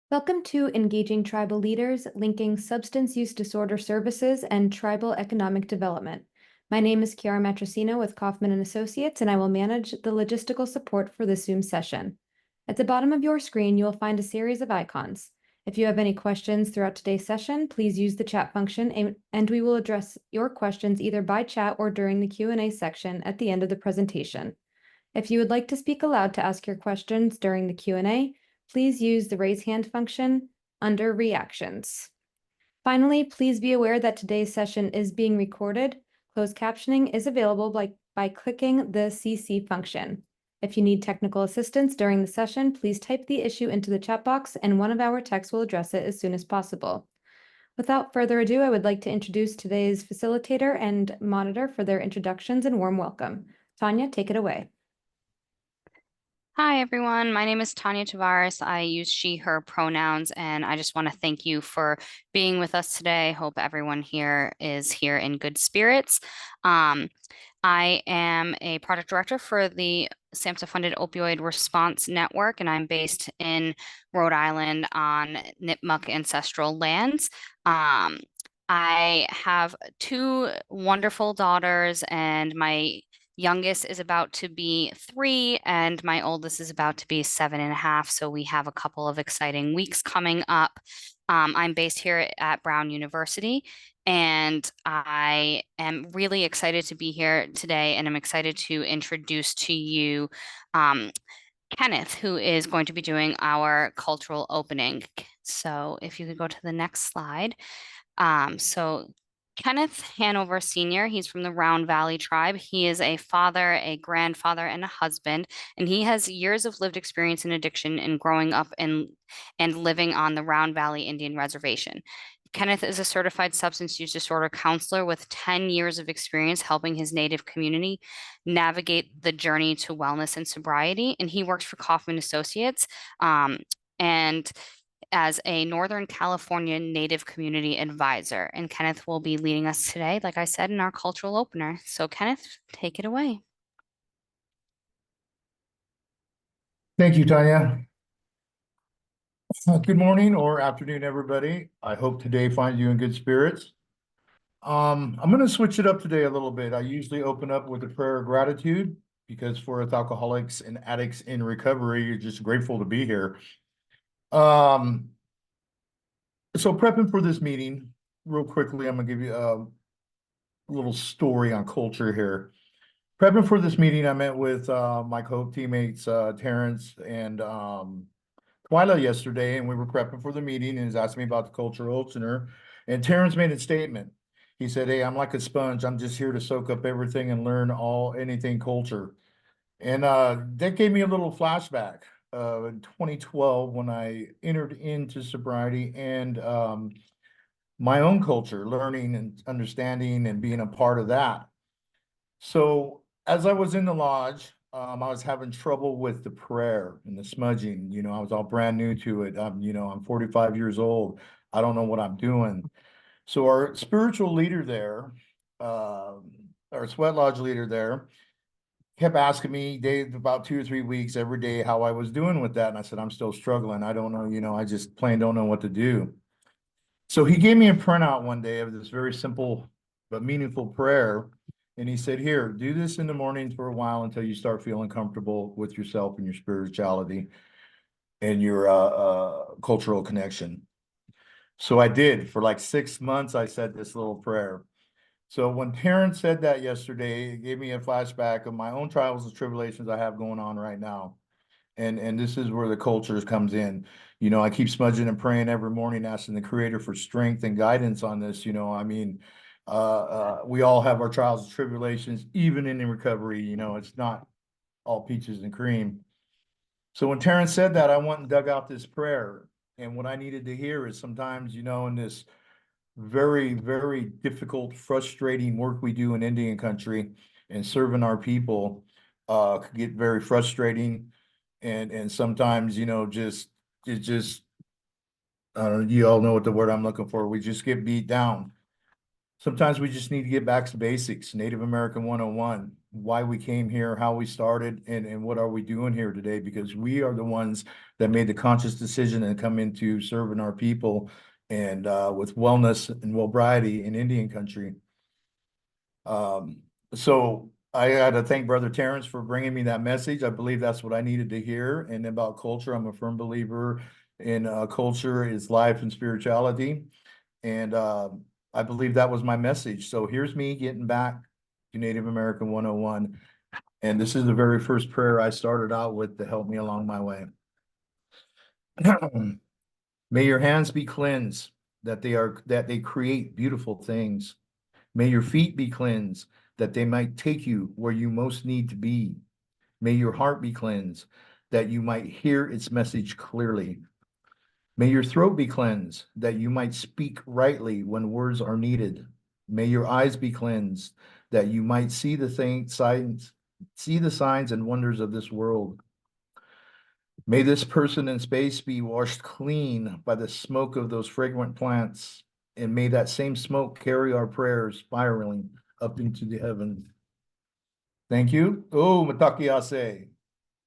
Welcome to Engaging Tribal Leaders, Linking Substance Use Disorder Services and Tribal Economic Development. My name is Chiara Matrosino with Kaufman and Associates, and I will manage the logistical support for this Zoom session. At the bottom of your screen, you will find a series of icons. If you have any questions throughout today's session, please use the chat function, and we will address your questions either by chat or during the Q&A section at the end of the presentation. If you would like to speak aloud to ask your questions during the Q&A, please use the raise hand function under reactions. Finally, please be aware that today's session is being recorded. Closed captioning is available by clicking the CC function. If you need technical assistance during the session, please type the issue into the chat box and one of our techs will address it as soon as possible. Without further ado, I would like to introduce today's facilitator and monitor for their introductions and warm welcome. Tanya, take it away. Hi, everyone. My name is Tanya Tavares. I use she, her pronouns, and I just want to thank you for being with us today. Hope everyone here is here in good spirits. I am a project director for the SAMHSA-funded Opioid Response Network, and I'm based in Rhode Island on Nipmuc ancestral lands. I have two wonderful daughters, and my youngest is about to be 3, and my oldest is about to be 7.5. So we have a couple of exciting weeks coming up. I'm based here at Brown University, and I am really excited to be here today, and I'm excited to introduce to you Kenneth, who is going to be doing our cultural opening. So if you could go to the next slide. So Kenneth Hanover Sr., he's from the Round Valley tribe. He is a father, a grandfather, and a husband, and he has years of lived experience in addiction and growing up and living on the Round Valley Indian Reservation. Kenneth is a certified substance use disorder counselor with 10 years of experience helping his native community navigate the journey to wellness and sobriety, and he works for Kaufman Associates. And as a Northern California Native Community Advisor. And Kenneth will be leading us today, like I said, in our cultural opener. So Kenneth, take it away. Thank you, Tanya. Good morning or afternoon, everybody. I hope today finds you in good spirits. I'm going to switch it up today a little bit. I usually open up with a prayer of gratitude because for us alcoholics and addicts in recovery, you're just grateful to be here. So prepping for this meeting, real quickly, I'm gonna give you a little story on culture here. Prepping for this meeting, I met with my co-teammates Terrence and Twyla yesterday, and we were prepping for the meeting, and he's asking me about the cultural opener. And Terrence made a statement. He said, "Hey, I'm like a sponge. I'm just here to soak up everything and learn anything culture." And that gave me a little flashback in 2012 when I entered into sobriety and my own culture, learning and understanding and being a part of that. So as I was in the lodge, I was having trouble with the prayer and the smudging. You know, I was all brand new to it. I'm 45 years old. I don't know what I'm doing. So our spiritual leader there, our sweat lodge leader there, kept asking me about 2 or 3 weeks every day how I was doing with that. And I said, I'm still struggling. I don't know, I just plain don't know what to do. So he gave me a printout one day of this very simple but meaningful prayer. And he said, here, do this in the mornings for a while until you start feeling comfortable with yourself and your spirituality and your cultural connection. So I did. For like 6 months, I said this little prayer. So when Terrence said that yesterday, it gave me a flashback of my own trials and tribulations I have going on right now. And this is where the cultures comes in. I keep smudging and praying every morning, asking the Creator for strength and guidance on this. We all have our trials and tribulations, even in recovery. It's not all peaches and cream. So when Terrence said that, I went and dug out this prayer. And what I needed to hear is sometimes, in this very, very difficult, frustrating work we do in Indian country and serving our people could get very frustrating. And sometimes, you all know what the word I'm looking for. We just get beat down. Sometimes we just need to get back to basics, Native American 101, why we came here, how we started, and what are we doing here today? Because we are the ones that made the conscious decision and come into serving our people and with wellness and sobriety in Indian country. So I had to thank Brother Terrence for bringing me that message. I believe that's what I needed to hear. And about culture, I'm a firm believer in culture is life and spirituality. And I believe that was my message. So here's me getting back to Native American 101. And this is the very first prayer I started out with to help me along my way. May your hands be cleansed, that they create beautiful things. May your feet be cleansed, that they might take you where you most need to be. May your heart be cleansed, that you might hear its message clearly. May your throat be cleansed, that you might speak rightly when words are needed. May your eyes be cleansed, that you might see the signs and wonders of this world. May this person in space be washed clean by the smoke of those fragrant plants, and may that same smoke carry our prayers spiraling up into the heavens. Thank you. Oh, Matakiase.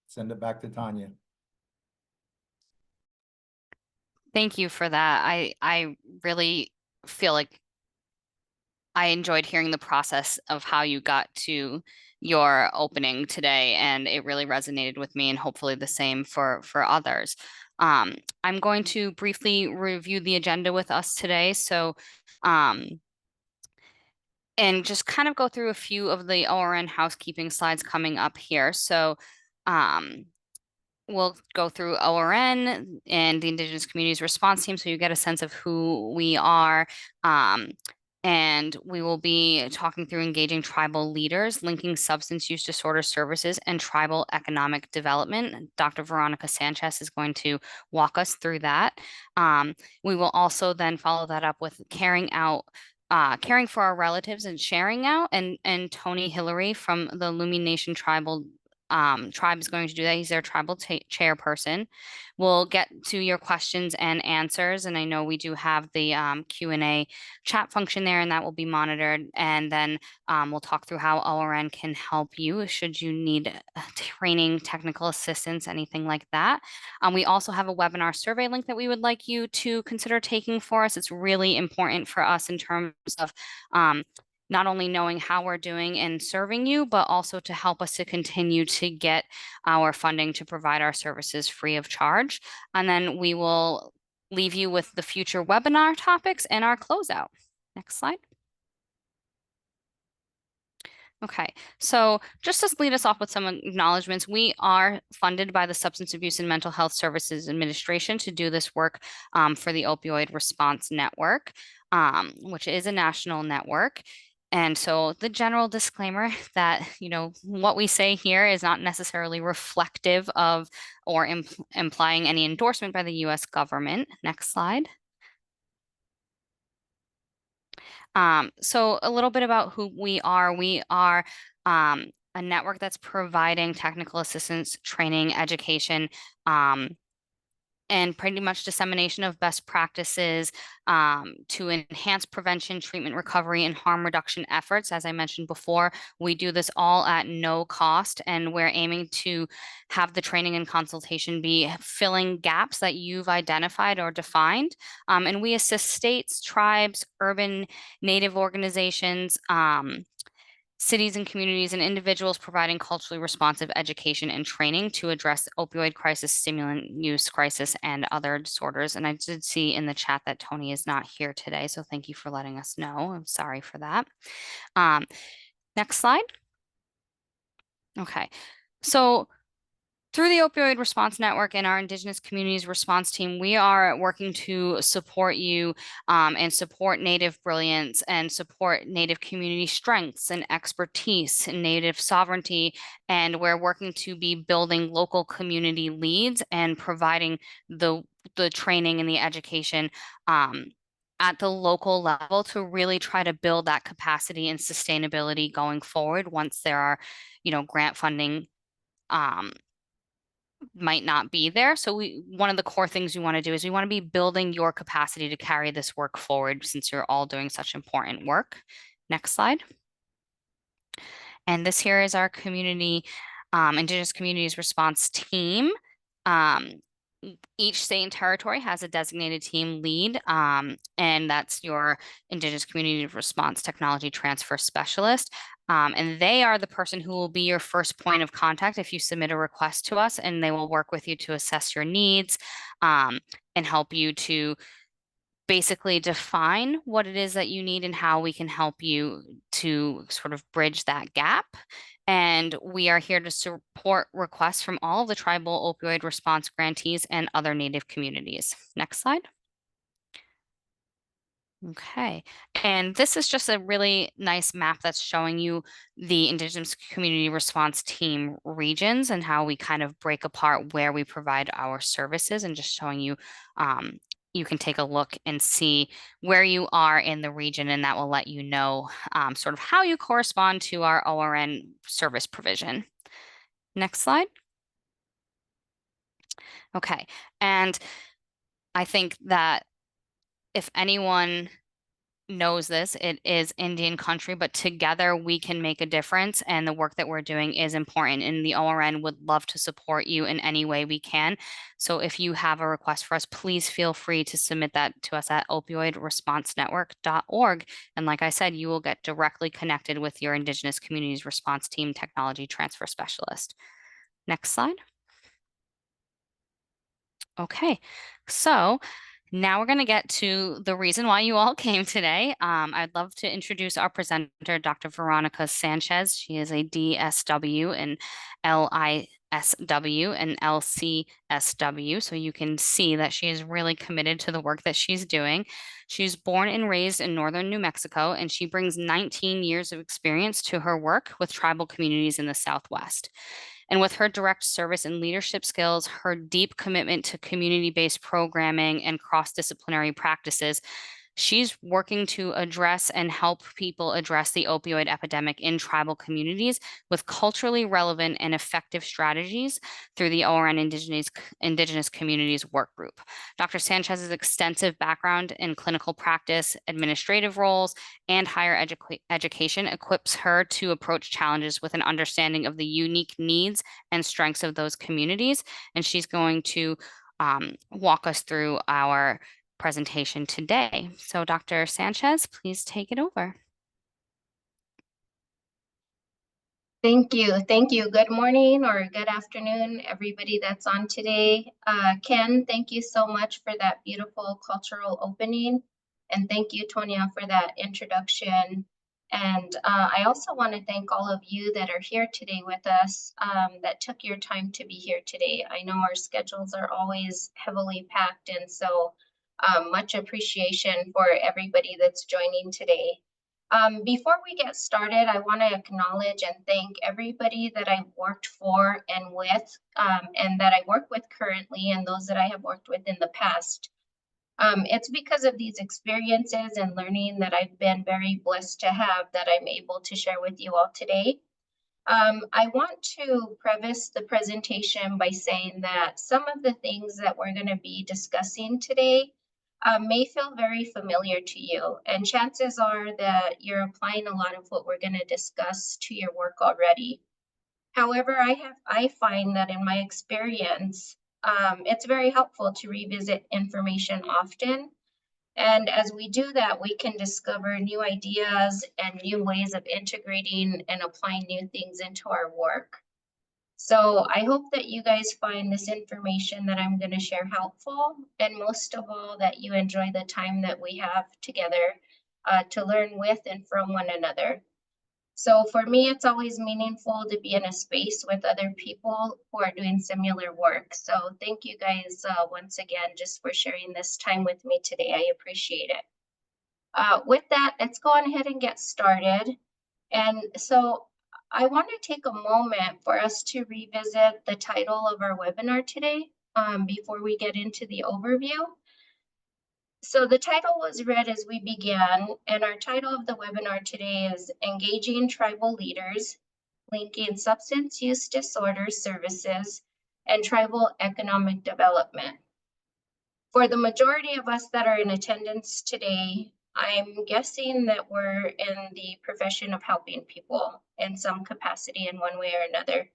Send it back to Tanya. Thank you for that. I really feel like I enjoyed hearing the process of how you got to your opening today, and it really resonated with me, and hopefully the same for others. I'm going to briefly review the agenda with us today. So, and just kind of go through a few of the ORN housekeeping slides coming up here. So, we'll go through ORN and the Indigenous Communities Response Team so you get a sense of who we are. And we will be talking through engaging tribal leaders, linking substance use disorder services and tribal economic development. Dr. Veronica Sanchez is going to walk us through that. We will also then follow that up with caring for our relatives and sharing out. And Tony Hillaire from the Lummi Nation tribe is going to do that. He's their tribal chairperson. We'll get to your questions and answers. And I know we do have the Q&A chat function there, and that will be monitored. And then we'll talk through how ORN can help you should you need training, technical assistance, anything like that. We also have a webinar survey link that we would like you to consider taking for us. It's really important for us in terms of not only knowing how we're doing and serving you, but also to help us to continue to get our funding to provide our services free of charge. And then we will leave you with the future webinar topics and our closeout. Next slide. Okay, so just to lead us off with some acknowledgements, we are funded by the Substance Abuse and Mental Health Services Administration to do this work for the Opioid Response Network, which is a national network. And so the general disclaimer that, what we say here is not necessarily reflective of or implying any endorsement by the US government. Next slide. So a little bit about who we are. We are a network that's providing technical assistance, training, education, and pretty much dissemination of best practices to enhance prevention, treatment, recovery, and harm reduction efforts. As I mentioned before, we do this all at no cost, and we're aiming to have the training and consultation be filling gaps that you've identified or defined. And we assist states, tribes, urban Native organizations, cities and communities and individuals providing culturally responsive education and training to address opioid crisis, stimulant use crisis, and other disorders. And I did see in the chat that Tony is not here today, so thank you for letting us know. I'm sorry for that. Next slide. Okay, so through the Opioid Response Network and our Indigenous Communities Response Team, we are working to support you and support Native brilliance and support Native community strengths and expertise and Native sovereignty. And we're working to be building local community leads and providing the training and the education at the local level to really try to build that capacity and sustainability going forward once there are, grant funding might not be there. So one of the core things we want to do is we want to be building your capacity to carry this work forward, since you're all doing such important work. Next slide. And this here is our community, Indigenous Communities Response Team. Each state and territory has a designated team lead, and that's your Indigenous Community Response Technology Transfer Specialist. And they are the person who will be your first point of contact if you submit a request to us, and they will work with you to assess your needs and help you to basically define what it is that you need and how we can help you to sort of bridge that gap. And we are here to support requests from all of the tribal opioid response grantees and other Native communities. Next slide. Okay, and this is just a really nice map that's showing you the Indigenous Community Response Team regions and how we kind of break apart where we provide our services, and just showing you, you can take a look and see where you are in the region, and that will let you know sort of how you correspond to our ORN service provision. Next slide. Okay, and I think that if anyone knows this, it is Indian country, but together we can make a difference, and the work that we're doing is important, and the ORN would love to support you in any way we can. So if you have a request for us, please feel free to submit that to us at opioidresponsenetwork.org. And like I said, you will get directly connected with your Indigenous Communities Response Team Technology Transfer Specialist. Next slide. Okay, so now we're going to get to the reason why you all came today. I'd love to introduce our presenter, Dr. Veronica Sanchez. She is a DSW and LISW and LCSW. So you can see that she is really committed to the work that she's doing. She's born and raised in northern New Mexico, and she brings 19 years of experience to her work with tribal communities in the Southwest. And with her direct service and leadership skills, her deep commitment to community-based programming and cross-disciplinary practices, she's working to address and help people address the opioid epidemic in tribal communities with culturally relevant and effective strategies through the ORN Indigenous Communities Work Group. Dr. Sanchez's extensive background in clinical practice, administrative roles, and higher education equips her to approach challenges with an understanding of the unique needs and strengths of those communities. And she's going to walk us through our presentation today. So Dr. Sanchez, please take it over. Thank you. Thank you. Good morning or good afternoon, everybody that's on today. Ken, thank you so much for that beautiful cultural opening. And thank you, Tonya, for that introduction. And I also want to thank all of you that are here today with us, that took your time to be here today. I know our schedules are always heavily packed, and so much appreciation for everybody that's joining today. Before we get started, I want to acknowledge and thank everybody that I've worked for and with, and that I work with currently, and those that I have worked with in the past. It's because of these experiences and learning that I've been very blessed to have that I'm able to share with you all today. I want to preface the presentation by saying that some of the things that we're going to be discussing today may feel very familiar to you, and chances are that you're applying a lot of what we're going to discuss to your work already. However, I find that in my experience, it's very helpful to revisit information often. And as we do that, we can discover new ideas and new ways of integrating and applying new things into our work. So I hope that you guys find this information that I'm going to share helpful, and most of all, that you enjoy the time that we have together to learn with and from one another. So for me, it's always meaningful to be in a space with other people who are doing similar work. So thank you guys once again just for sharing this time with me today. I appreciate it. With that, let's go on ahead and get started. And so I want to take a moment for us to revisit the title of our webinar today before we get into the overview. So the title was read as we began, and our title of the webinar today is Engaging Tribal Leaders, Linking Substance Use Disorder Services and tribal economic development. For the majority of us that are in attendance today, I'm guessing that we're in the profession of helping people in some capacity in one way or another.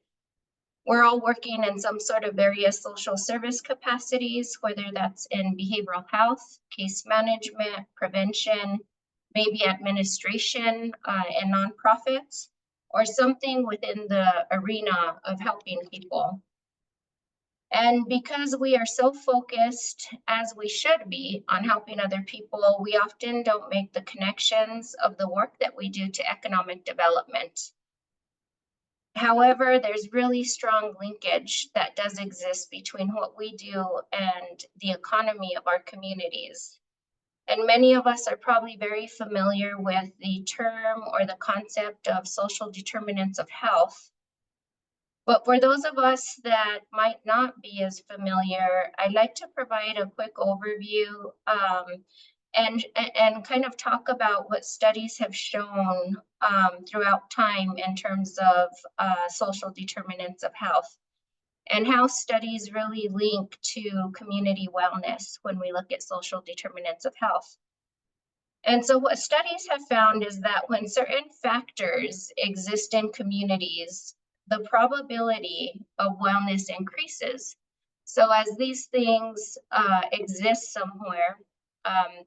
We're all working in some sort of various social service capacities, whether that's in behavioral health, case management, prevention, maybe administration and nonprofits, or something within the arena of helping people. And because we are so focused, as we should be, on helping other people, we often don't make the connections of the work that we do to economic development. However, there's really strong linkage that does exist between what we do and the economy of our communities. And many of us are probably very familiar with the term or the concept of social determinants of health. But for those of us that might not be as familiar, I'd like to provide a quick overview and kind of talk about what studies have shown throughout time in terms of social determinants of health, and how studies really link to community wellness when we look at social determinants of health. And so what studies have found is that when certain factors exist in communities, the probability of wellness increases. So as these things exist somewhere,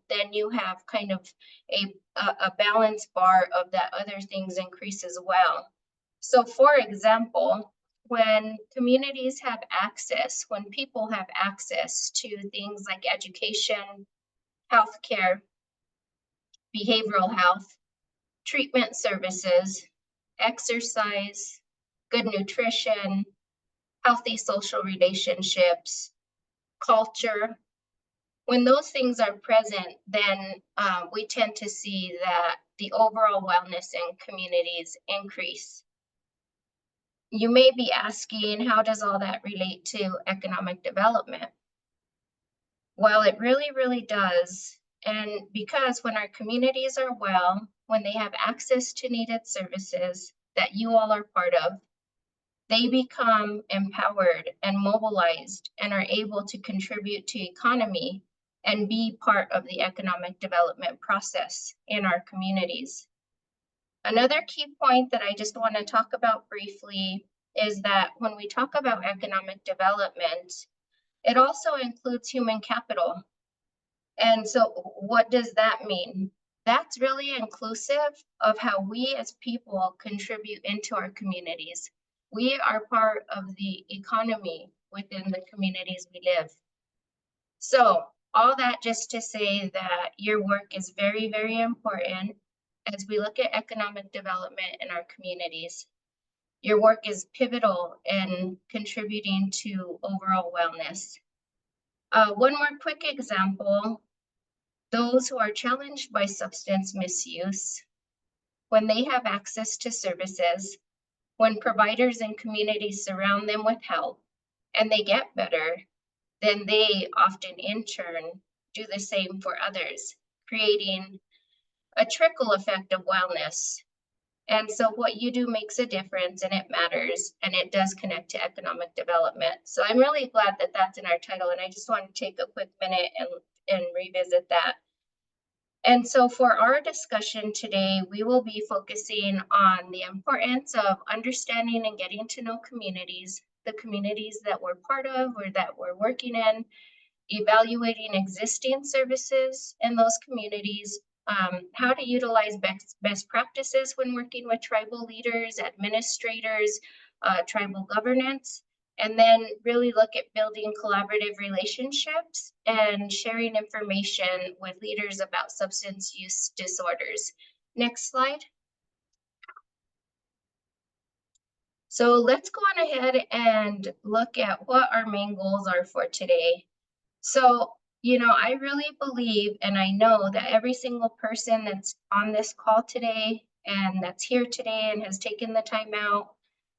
then you have kind of a balance bar of that other things increase as well. So for example, when communities have access, when people have access to things like education, healthcare, behavioral health, treatment services, exercise, good nutrition, healthy social relationships, culture. When those things are present, then we tend to see that the overall wellness in communities increase. You may be asking, how does all that relate to economic development? Well, it really, really does. And because when our communities are well, when they have access to needed services that you all are part of, they become empowered and mobilized and are able to contribute to economy and be part of the economic development process in our communities. Another key point that I just want to talk about briefly is that when we talk about economic development, it also includes human capital. And so what does that mean? That's really inclusive of how we as people contribute into our communities. We are part of the economy within the communities we live. So all that just to say that your work is very, very important as we look at economic development in our communities. Your work is pivotal in contributing to overall wellness. One more quick example, those who are challenged by substance misuse, when they have access to services, when providers and communities surround them with help and they get better, then they often in turn do the same for others, creating a trickle effect of wellness. And so what you do makes a difference, and it matters, and it does connect to economic development. So I'm really glad that that's in our title, and I just want to take a quick minute and revisit that. And so for our discussion today, we will be focusing on the importance of understanding and getting to know communities, the communities that we're part of or that we're working in, evaluating existing services in those communities, how to utilize best practices when working with tribal leaders, administrators, tribal governance, and then really look at building collaborative relationships and sharing information with leaders about substance use disorders. Next slide. So let's go on ahead and look at what our main goals are for today. So, you know, I really believe and I know that every single person that's on this call today and that's here today and has taken the time out,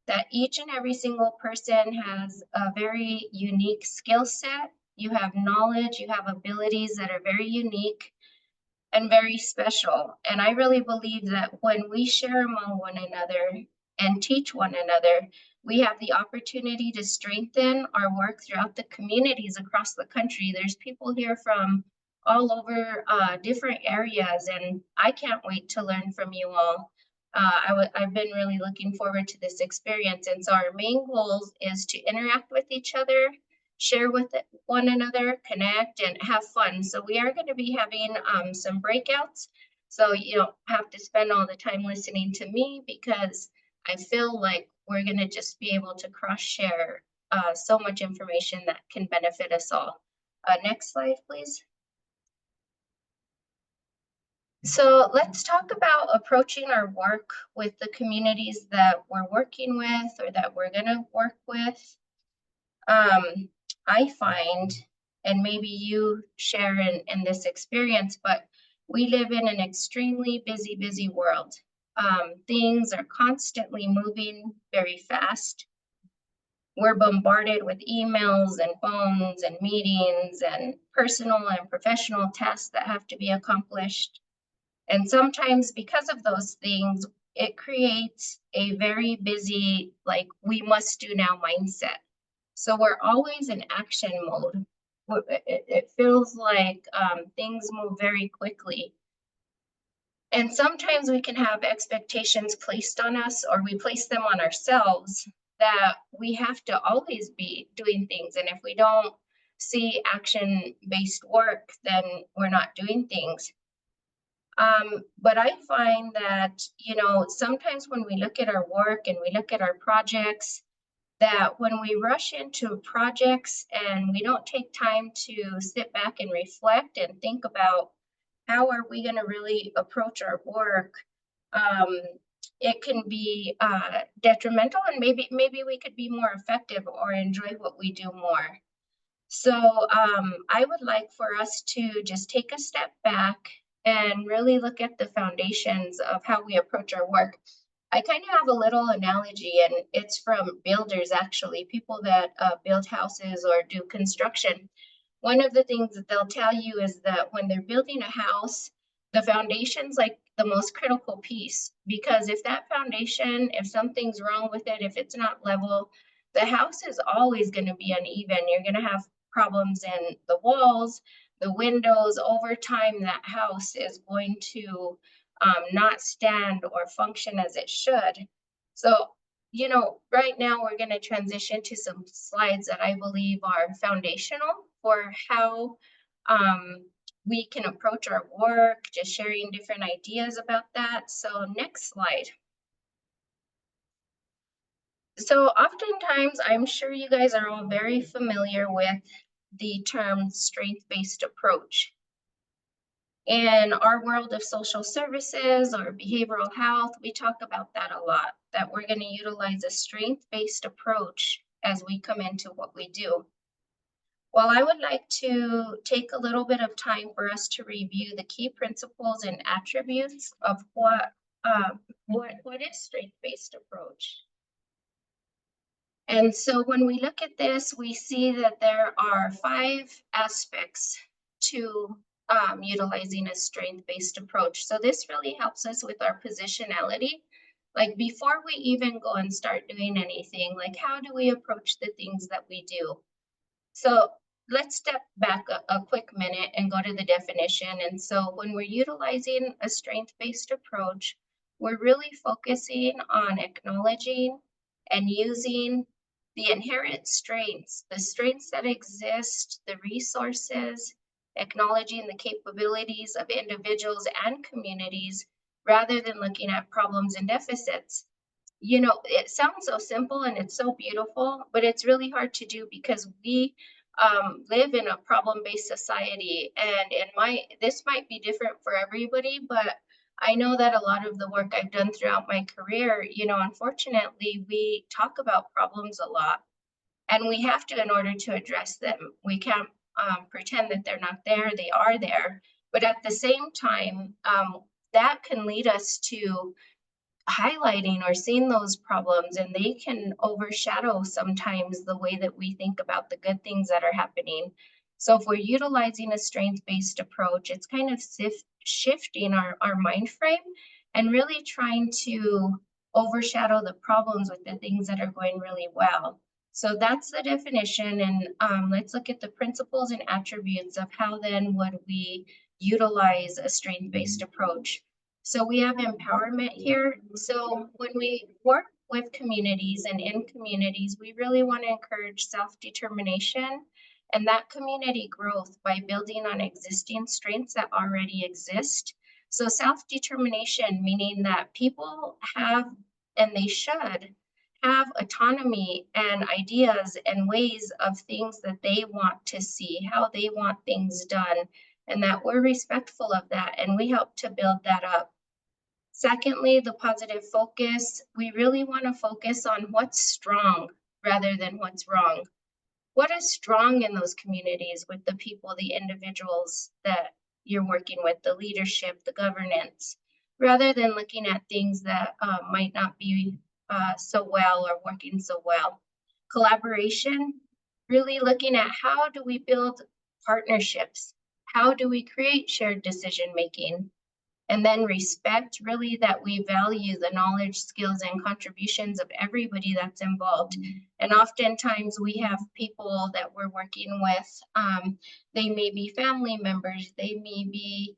that each and every single person has a very unique skill set. You have knowledge, you have abilities that are very unique and very special. And I really believe that when we share among one another and teach one another, We have the opportunity to strengthen our work throughout the communities across the country. There's people here from all over different areas, and I can't wait to learn from you all. I've been really looking forward to this experience. And so our main goals is to interact with each other, share with one another, connect, and have fun. So we are going to be having some breakouts. So you don't have to spend all the time listening to me, because I feel like we're going to just be able to cross-share so much information that can benefit us all. Next slide, please. So let's talk about approaching our work with the communities that we're working with or that we're going to work with. I find, and maybe you share in this experience, but we live in an extremely busy world. Things are constantly moving very fast. We're bombarded with emails and phones and meetings and personal and professional tasks that have to be accomplished. And sometimes because of those things, it creates a very busy, like, we must do now mindset. So we're always in action mode. It feels like things move very quickly. And sometimes we can have expectations placed on us, or we place them on ourselves, that we have to always be doing things. And if we don't see action-based work, then we're not doing things. But I find that, you know, sometimes when we look at our work and we look at our projects, that when we rush into projects and we don't take time to sit back and reflect and think about how are we going to really approach our work, it can be detrimental, and maybe we could be more effective or enjoy what we do more. So I would like for us to just take a step back and really look at the foundations of how we approach our work. I kind of have a little analogy, and it's from builders, actually, people that build houses or do construction. One of the things that they'll tell you is that when they're building a house, the foundation's like the most critical piece, because if that foundation, if something's wrong with it, if it's not level, the house is always going to be uneven. You're going to have problems in the walls, the windows. Over time, that house is going to not stand or function as it should. So, you know, right now we're going to transition to some slides that I believe are foundational for how we can approach our work, just sharing different ideas about that. So next slide. So oftentimes, I'm sure you guys are all very familiar with the term strength-based approach. In our world of social services or behavioral health, we talk about that a lot, that we're going to utilize a strength-based approach as we come into what we do. Well, I would like to take a little bit of time for us to review the key principles and attributes of what is strength-based approach. And so when we look at this, we see that there are 5 aspects to utilizing a strength-based approach. So this really helps us with our positionality. Like, before we even go and start doing anything, like, how do we approach the things that we do? So let's step back a quick minute and go to the definition. And so when we're utilizing a strength-based approach, we're really focusing on acknowledging and using the inherent strengths, the strengths that exist, the resources, acknowledging the capabilities of individuals and communities, rather than looking at problems and deficits. You know, it sounds so simple and it's so beautiful, but it's really hard to do, because we live in a problem-based society. And this might be different for everybody, but I know that a lot of the work I've done throughout my career, you know, unfortunately, we talk about problems a lot, and we have to in order to address them. We can't pretend that they're not there. They are there. But at the same time, that can lead us to highlighting or seeing those problems, and they can overshadow sometimes the way that we think about the good things that are happening. So if we're utilizing a strength-based approach, it's kind of shifting our mind frame and really trying to overshadow the problems with the things that are going really well. So that's the definition, and let's look at the principles and attributes of how then would we utilize a strength-based approach. So we have empowerment here. So when we work with communities and in communities, we really want to encourage self-determination and that community growth by building on existing strengths that already exist. So self-determination, meaning that people have, and they should have, autonomy and ideas and ways of things that they want to see, how they want things done, and that we're respectful of that, and we help to build that up. Secondly, the positive focus. We really want to focus on what's strong rather than what's wrong. What is strong in those communities with the people, the individuals that you're working with, the leadership, the governance, rather than looking at things that might not be so well or working so well. Collaboration, really looking at how do we build partnerships? How do we create shared decision making? And then respect, really that we value the knowledge, skills, and contributions of everybody that's involved. And oftentimes we have people that we're working with, they may be family members, they may be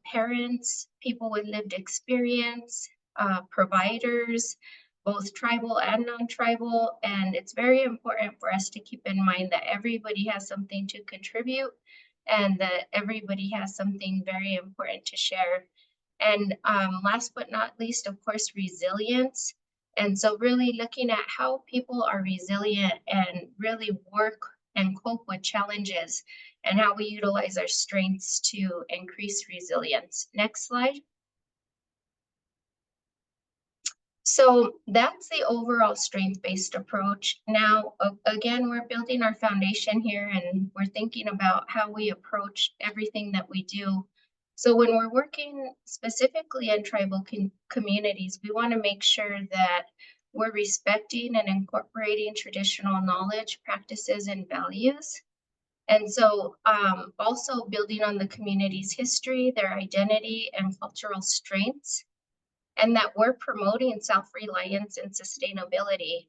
parents, people with lived experience, providers, both tribal and non-tribal. And it's very important for us to keep in mind that everybody has something to contribute and that everybody has something very important to share. And last but not least, of course, resilience. And so really looking at how people are resilient and really work and cope with challenges and how we utilize our strengths to increase resilience. Next slide. So that's the overall strength-based approach. Now, again, we're building our foundation here and we're thinking about how we approach everything that we do. So when we're working specifically in tribal communities, we want to make sure that we're respecting and incorporating traditional knowledge, practices, and values. And so also building on the community's history, their identity, and cultural strengths, and that we're promoting self-reliance and sustainability.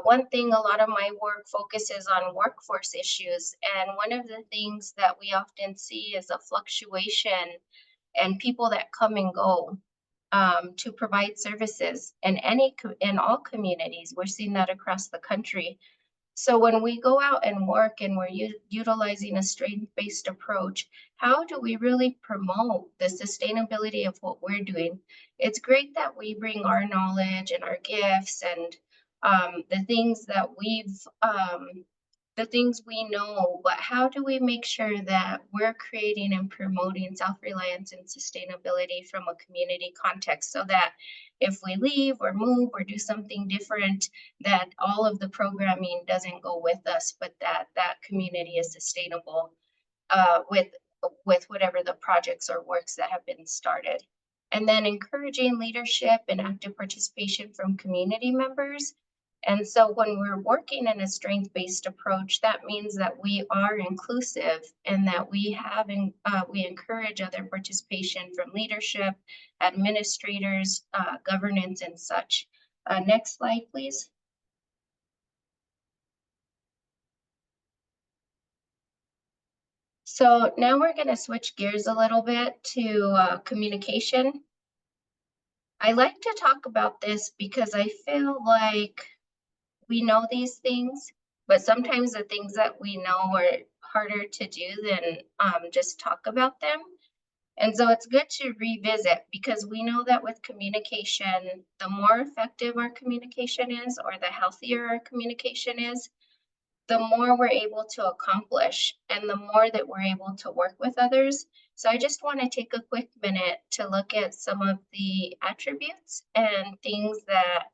One thing, a lot of my work focuses on workforce issues, and one of the things that we often see is a fluctuation and people that come and go to provide services in all communities. We're seeing that across the country. So when we go out and work and we're utilizing a strength-based approach, how do we really promote the sustainability of what we're doing? It's great that we bring our knowledge and our gifts and the things that the things we know, but how do we make sure that we're creating and promoting self-reliance and sustainability from a community context so that if we leave or move or do something different, that all of the programming doesn't go with us, but that community is sustainable with whatever the projects or works that have been started. And then encouraging leadership and active participation from community members. And so when we're working in a strength-based approach, that means that we are inclusive and that we encourage other participation from leadership, administrators, governance, and such. Next slide, please. So now we're going to switch gears a little bit to communication. I like to talk about this because I feel like we know these things, but sometimes the things that we know are harder to do than just talk about them. And so it's good to revisit because we know that with communication, the more effective our communication is or the healthier our communication is, the more we're able to accomplish and the more that we're able to work with others. So I just want to take a quick minute to look at some of the attributes and things that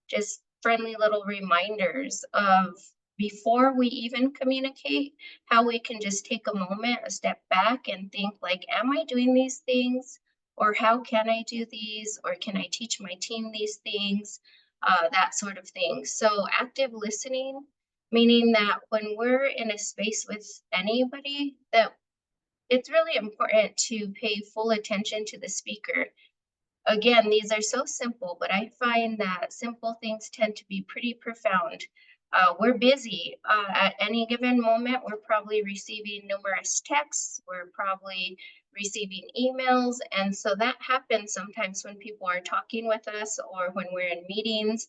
just friendly little reminders of before we even communicate, how we can just take a moment, a step back and think like, am I doing these things? Or how can I do these? Or can I teach my team these things? That sort of thing. So active listening, meaning that when we're in a space with anybody, that it's really important to pay full attention to the speaker. Again, these are so simple, but I find that simple things tend to be pretty profound. We're busy. At any given moment, we're probably receiving numerous texts. We're probably receiving emails. And so that happens sometimes when people are talking with us or when we're in meetings.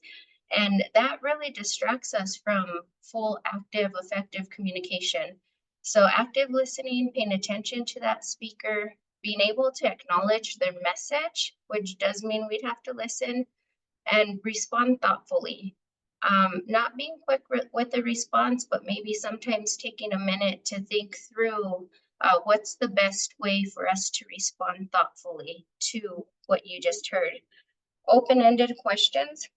And that really distracts us from full, active, effective communication. So active listening, paying attention to that speaker, being able to acknowledge their message, which does mean we'd have to listen, and respond thoughtfully. Not being quick with the response, but maybe sometimes taking a minute to think through what's the best way for us to respond thoughtfully to what you just heard. Open-ended questions.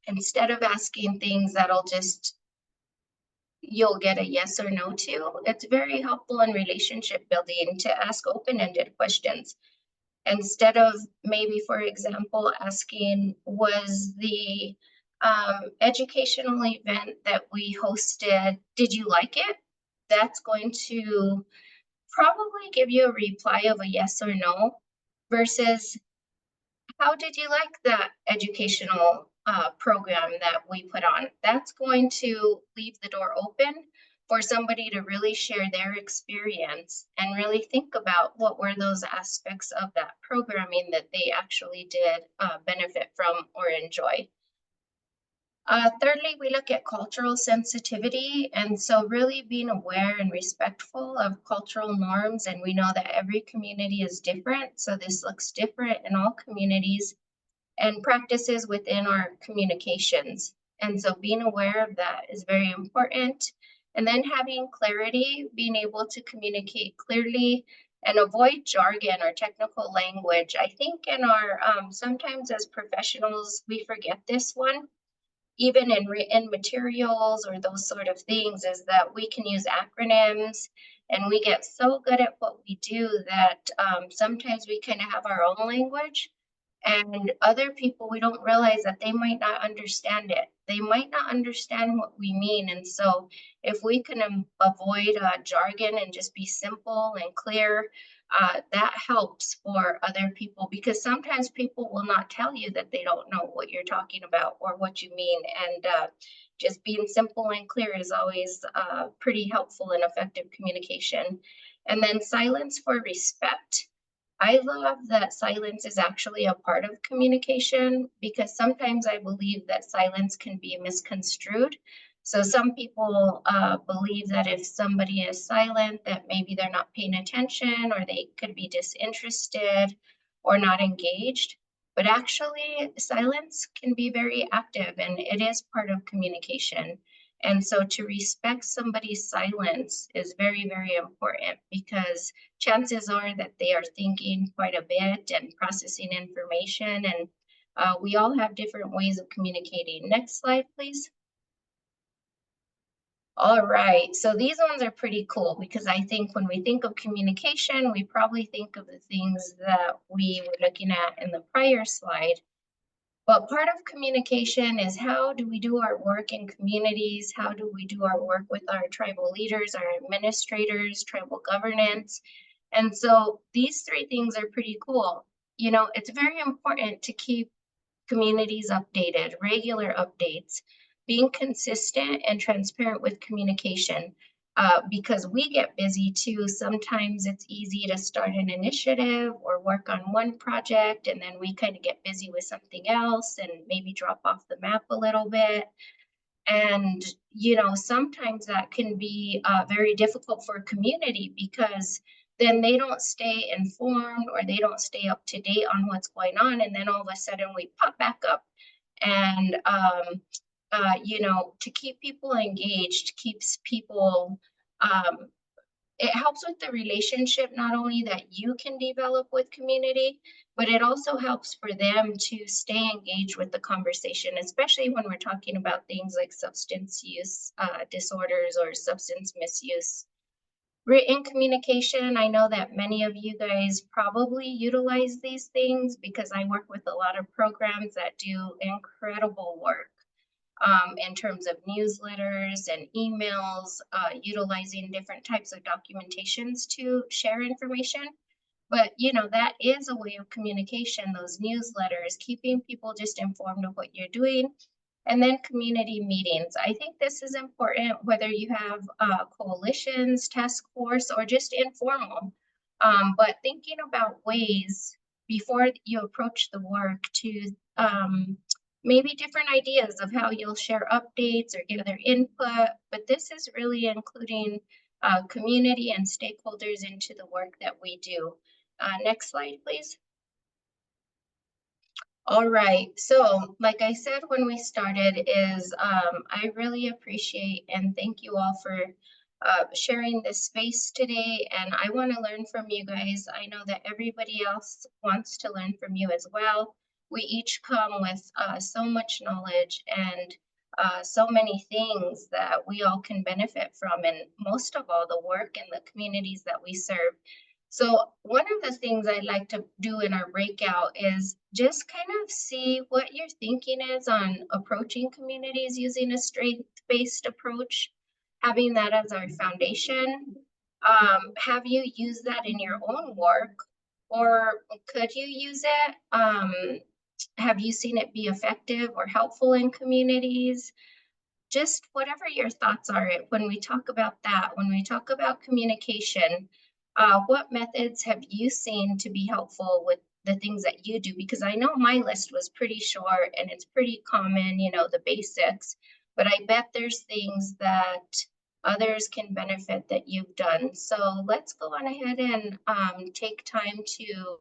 Instead of asking things that'll just you'll get a yes or no to, it's very helpful in relationship building to ask open-ended questions. Instead of maybe, for example, asking, was the educational event that we hosted, did you like it? That's going to probably give you a reply of a yes or no, versus how did you like that educational program that we put on? That's going to leave the door open for somebody to really share their experience and really think about what were those aspects of that programming that they actually did benefit from or enjoy. Thirdly, we look at cultural sensitivity, and so really being aware and respectful of cultural norms, and we know that every community is different, so this looks different in all communities, and practices within our communications. And so being aware of that is very important. And then having clarity, being able to communicate clearly and avoid jargon or technical language. I think in our, sometimes as professionals, we forget this one, even in materials or those sort of things, is that we can use acronyms, and we get so good at what we do that sometimes we kind of have our own language, and other people, we don't realize that they might not understand it. They might not understand what we mean. And so if we can avoid jargon and just be simple and clear, that helps for other people, because sometimes people will not tell you that they don't know what you're talking about or what you mean. And just being simple and clear is always pretty helpful in effective communication. And then silence for respect. I love that silence is actually a part of communication, because sometimes I believe that silence can be misconstrued. So some people believe that if somebody is silent, that maybe they're not paying attention, or they could be disinterested or not engaged. But actually, silence can be very active, and it is part of communication. And so to respect somebody's silence is very, very important, because chances are that they are thinking quite a bit and processing information, and we all have different ways of communicating. Next slide, please. All right, so these ones are pretty cool, because I think when we think of communication, we probably think of the things that we were looking at in the prior slide. But part of communication is, how do we do our work in communities? How do we do our work with our tribal leaders, our administrators, tribal governance? And so these three things are pretty cool. You know, it's very important to keep communities updated, regular updates, being consistent and transparent with communication, because we get busy too. Sometimes it's easy to start an initiative or work on one project, and then we kind of get busy with something else and maybe drop off the map a little bit. And, you know, sometimes that can be very difficult for a community, because then they don't stay informed, or they don't stay up to date on what's going on. And then all of a sudden we pop back up. And, you know, to keep people engaged, keeps people, it helps with the relationship, not only that you can develop with community, but it also helps for them to stay engaged with the conversation, especially when we're talking about things like substance use disorders or substance misuse. Written communication, I know that many of you guys probably utilize these things, because I work with a lot of programs that do incredible work in terms of newsletters and emails, utilizing different types of documentations to share information. But, that is a way of communication, those newsletters, keeping people just informed of what you're doing. And then community meetings. I think this is important, whether you have coalitions, task force, or just informal. But thinking about ways before you approach the work to maybe different ideas of how you'll share updates or gather input. But this is really including community and stakeholders into the work that we do. Next slide, please. All right, so like I said when we started is I really appreciate and thank you all for sharing this space today, and I want to learn from you guys. I know that everybody else wants to learn from you as well. We each come with so much knowledge and so many things that we all can benefit from, and most of all the work and the communities that we serve. So one of the things I like to do in our breakout is just kind of see what your thinking is on approaching communities using a strength-based approach, having that as our foundation. Have you used that in your own work, or could you use it? Have you seen it be effective or helpful in communities? Just whatever your thoughts are when we talk about that, when we talk about communication, what methods have you seen to be helpful with the things that you do? Because I know my list was pretty short and it's pretty common, the basics, but I bet there's things that others can benefit that you've done. So let's go on ahead and take time to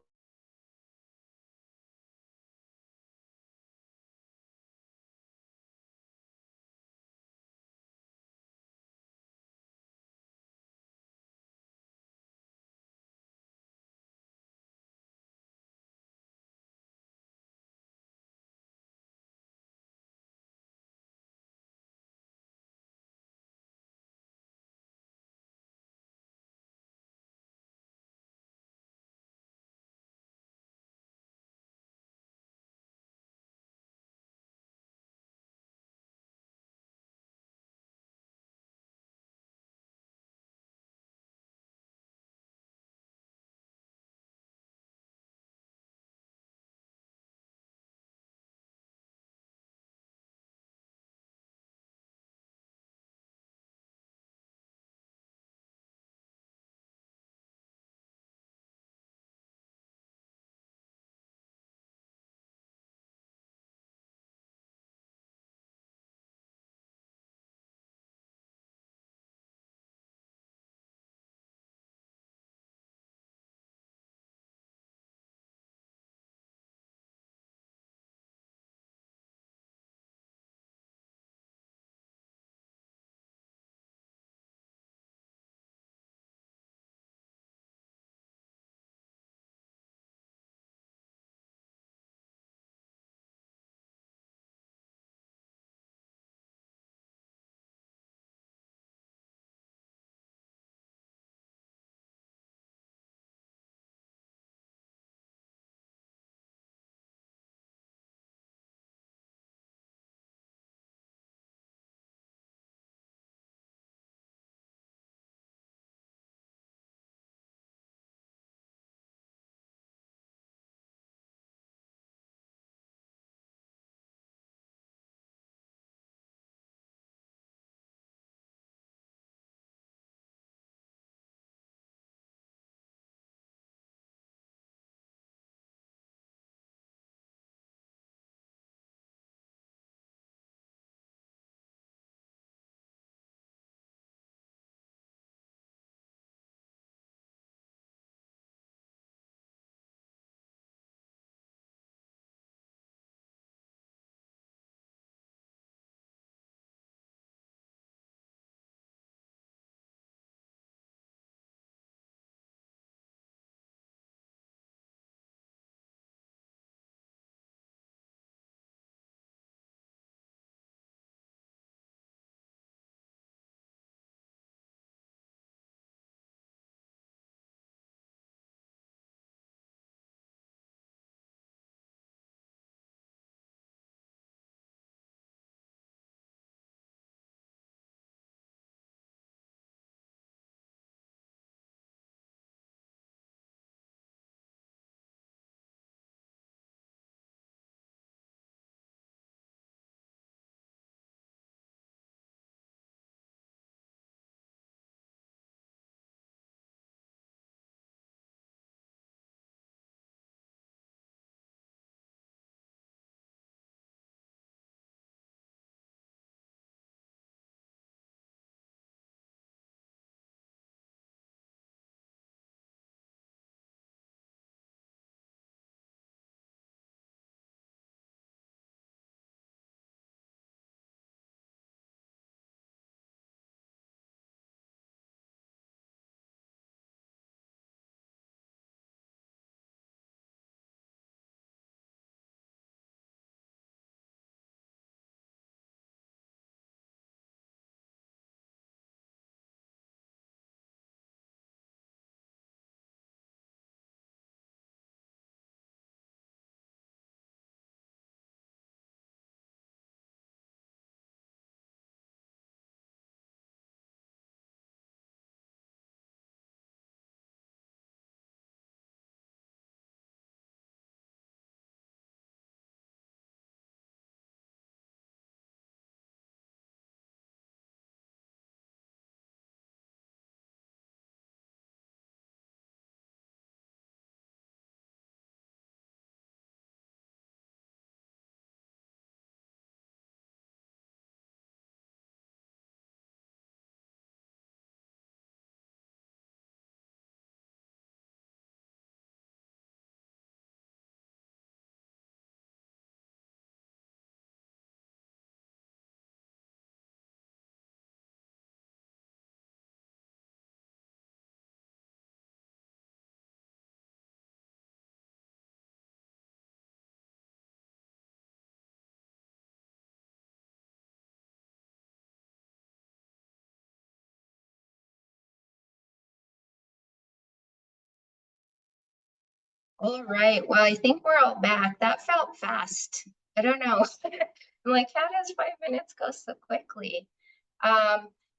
All right. Well, I think we're all back. That felt fast. I don't know. I'm like, how does 5 minutes go so quickly?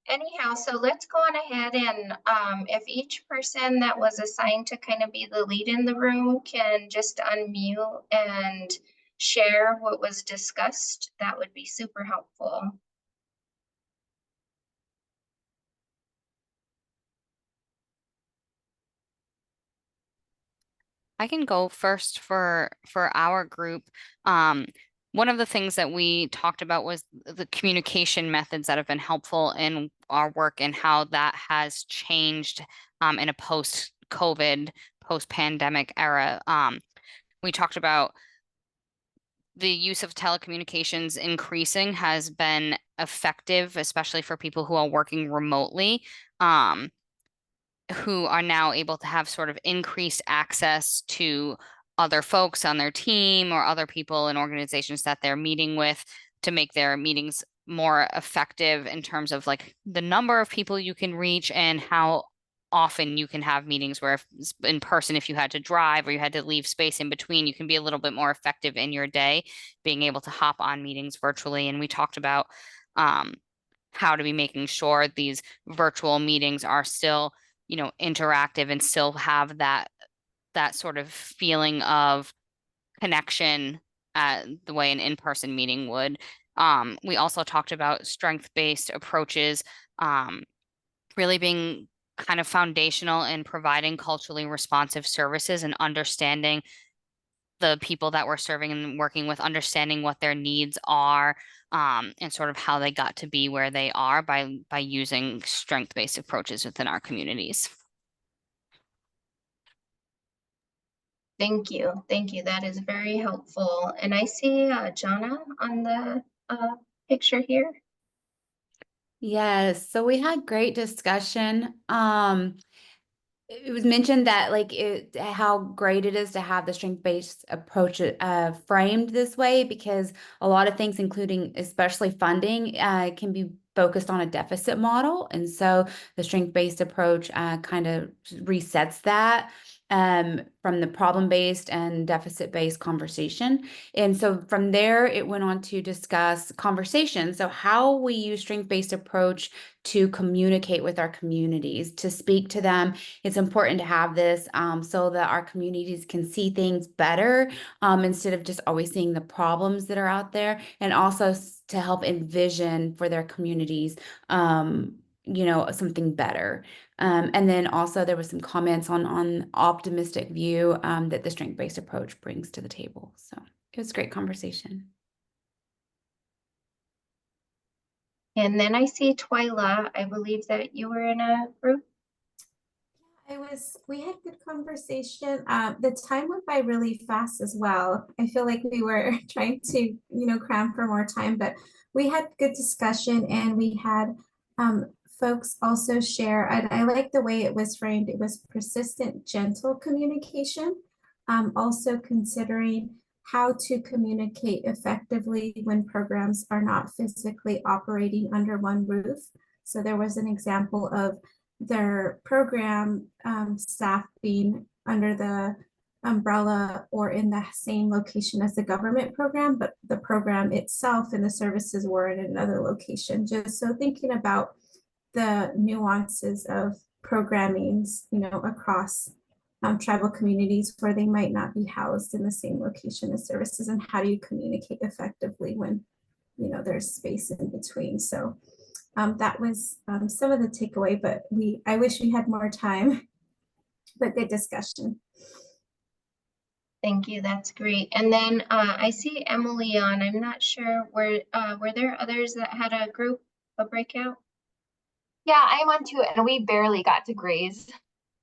Anyhow, so let's go on ahead and if each person that was assigned to kind of be the lead in the room can just unmute and share what was discussed, that would be super helpful. I can go first for our group. One of the things that we talked about was the communication methods that have been helpful in our work and how that has changed in a post-COVID, post-pandemic era. We talked about the use of telecommunications increasing has been effective, especially for people who are working remotely. Who are now able to have sort of increased access to other folks on their team or other people in organizations that they're meeting with to make their meetings more effective in terms of like the number of people you can reach and how often you can have meetings where if in person, if you had to drive or you had to leave space in between, you can be a little bit more effective in your day, being able to hop on meetings virtually. And we talked about how to be making sure these virtual meetings are still interactive and still have that sort of feeling of connection the way an in-person meeting would. We also talked about strength-based approaches, really being kind of foundational in providing culturally responsive services and understanding the people that we're serving and working with, understanding what their needs are, and sort of how they got to be where they are by using strength-based approaches within our communities. Thank you. Thank you. That is very helpful. And I see Jonna on the picture here. Yes, so we had great discussion. It was mentioned that how great it is to have the strength-based approach framed this way, because a lot of things, including especially funding, can be focused on a deficit model. And so the strength-based approach kind of resets that from the problem-based and deficit-based conversation. And so from there, it went on to discuss conversation. So how we use strength-based approach to communicate with our communities, to speak to them. It's important to have this so that our communities can see things better instead of just always seeing the problems that are out there, and also to help envision for their communities something better. And then also there was some comments on optimistic view that the strength-based approach brings to the table. So it was a great conversation. And then I see Twyla. I believe that you were in a group. We had good conversation. The time went by really fast as well. I feel like we were trying to, cram for more time, but we had good discussion, and we had folks also share, and I like the way it was framed. It was persistent, gentle communication. Also considering how to communicate effectively when programs are not physically operating under one roof. So there was an example of their program staff being under the umbrella or in the same location as the government program, but the program itself and the services were in another location. Just so thinking about the nuances of programmings, across tribal communities where they might not be housed in the same location as services, and how do you communicate effectively when there's space in between. So that was some of the takeaway, but I wish we had more time, but good discussion. Thank you. That's great. And then I see Emily on. I'm not sure were there others that had a breakout? Yeah, I'm on too, and we barely got to graze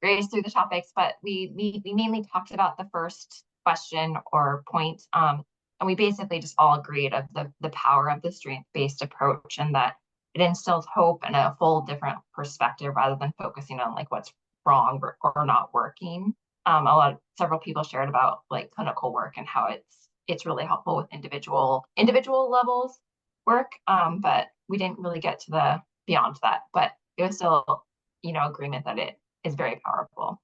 through the topics, but we mainly talked about the first question or point, and we basically just all agreed of the power of the strength-based approach, and that it instills hope and a full different perspective rather than focusing on like what's wrong or not working. Several people shared about like clinical work and how it's really helpful with individual levels work, but we didn't really get to the beyond that, but it was still agreement that it is very powerful.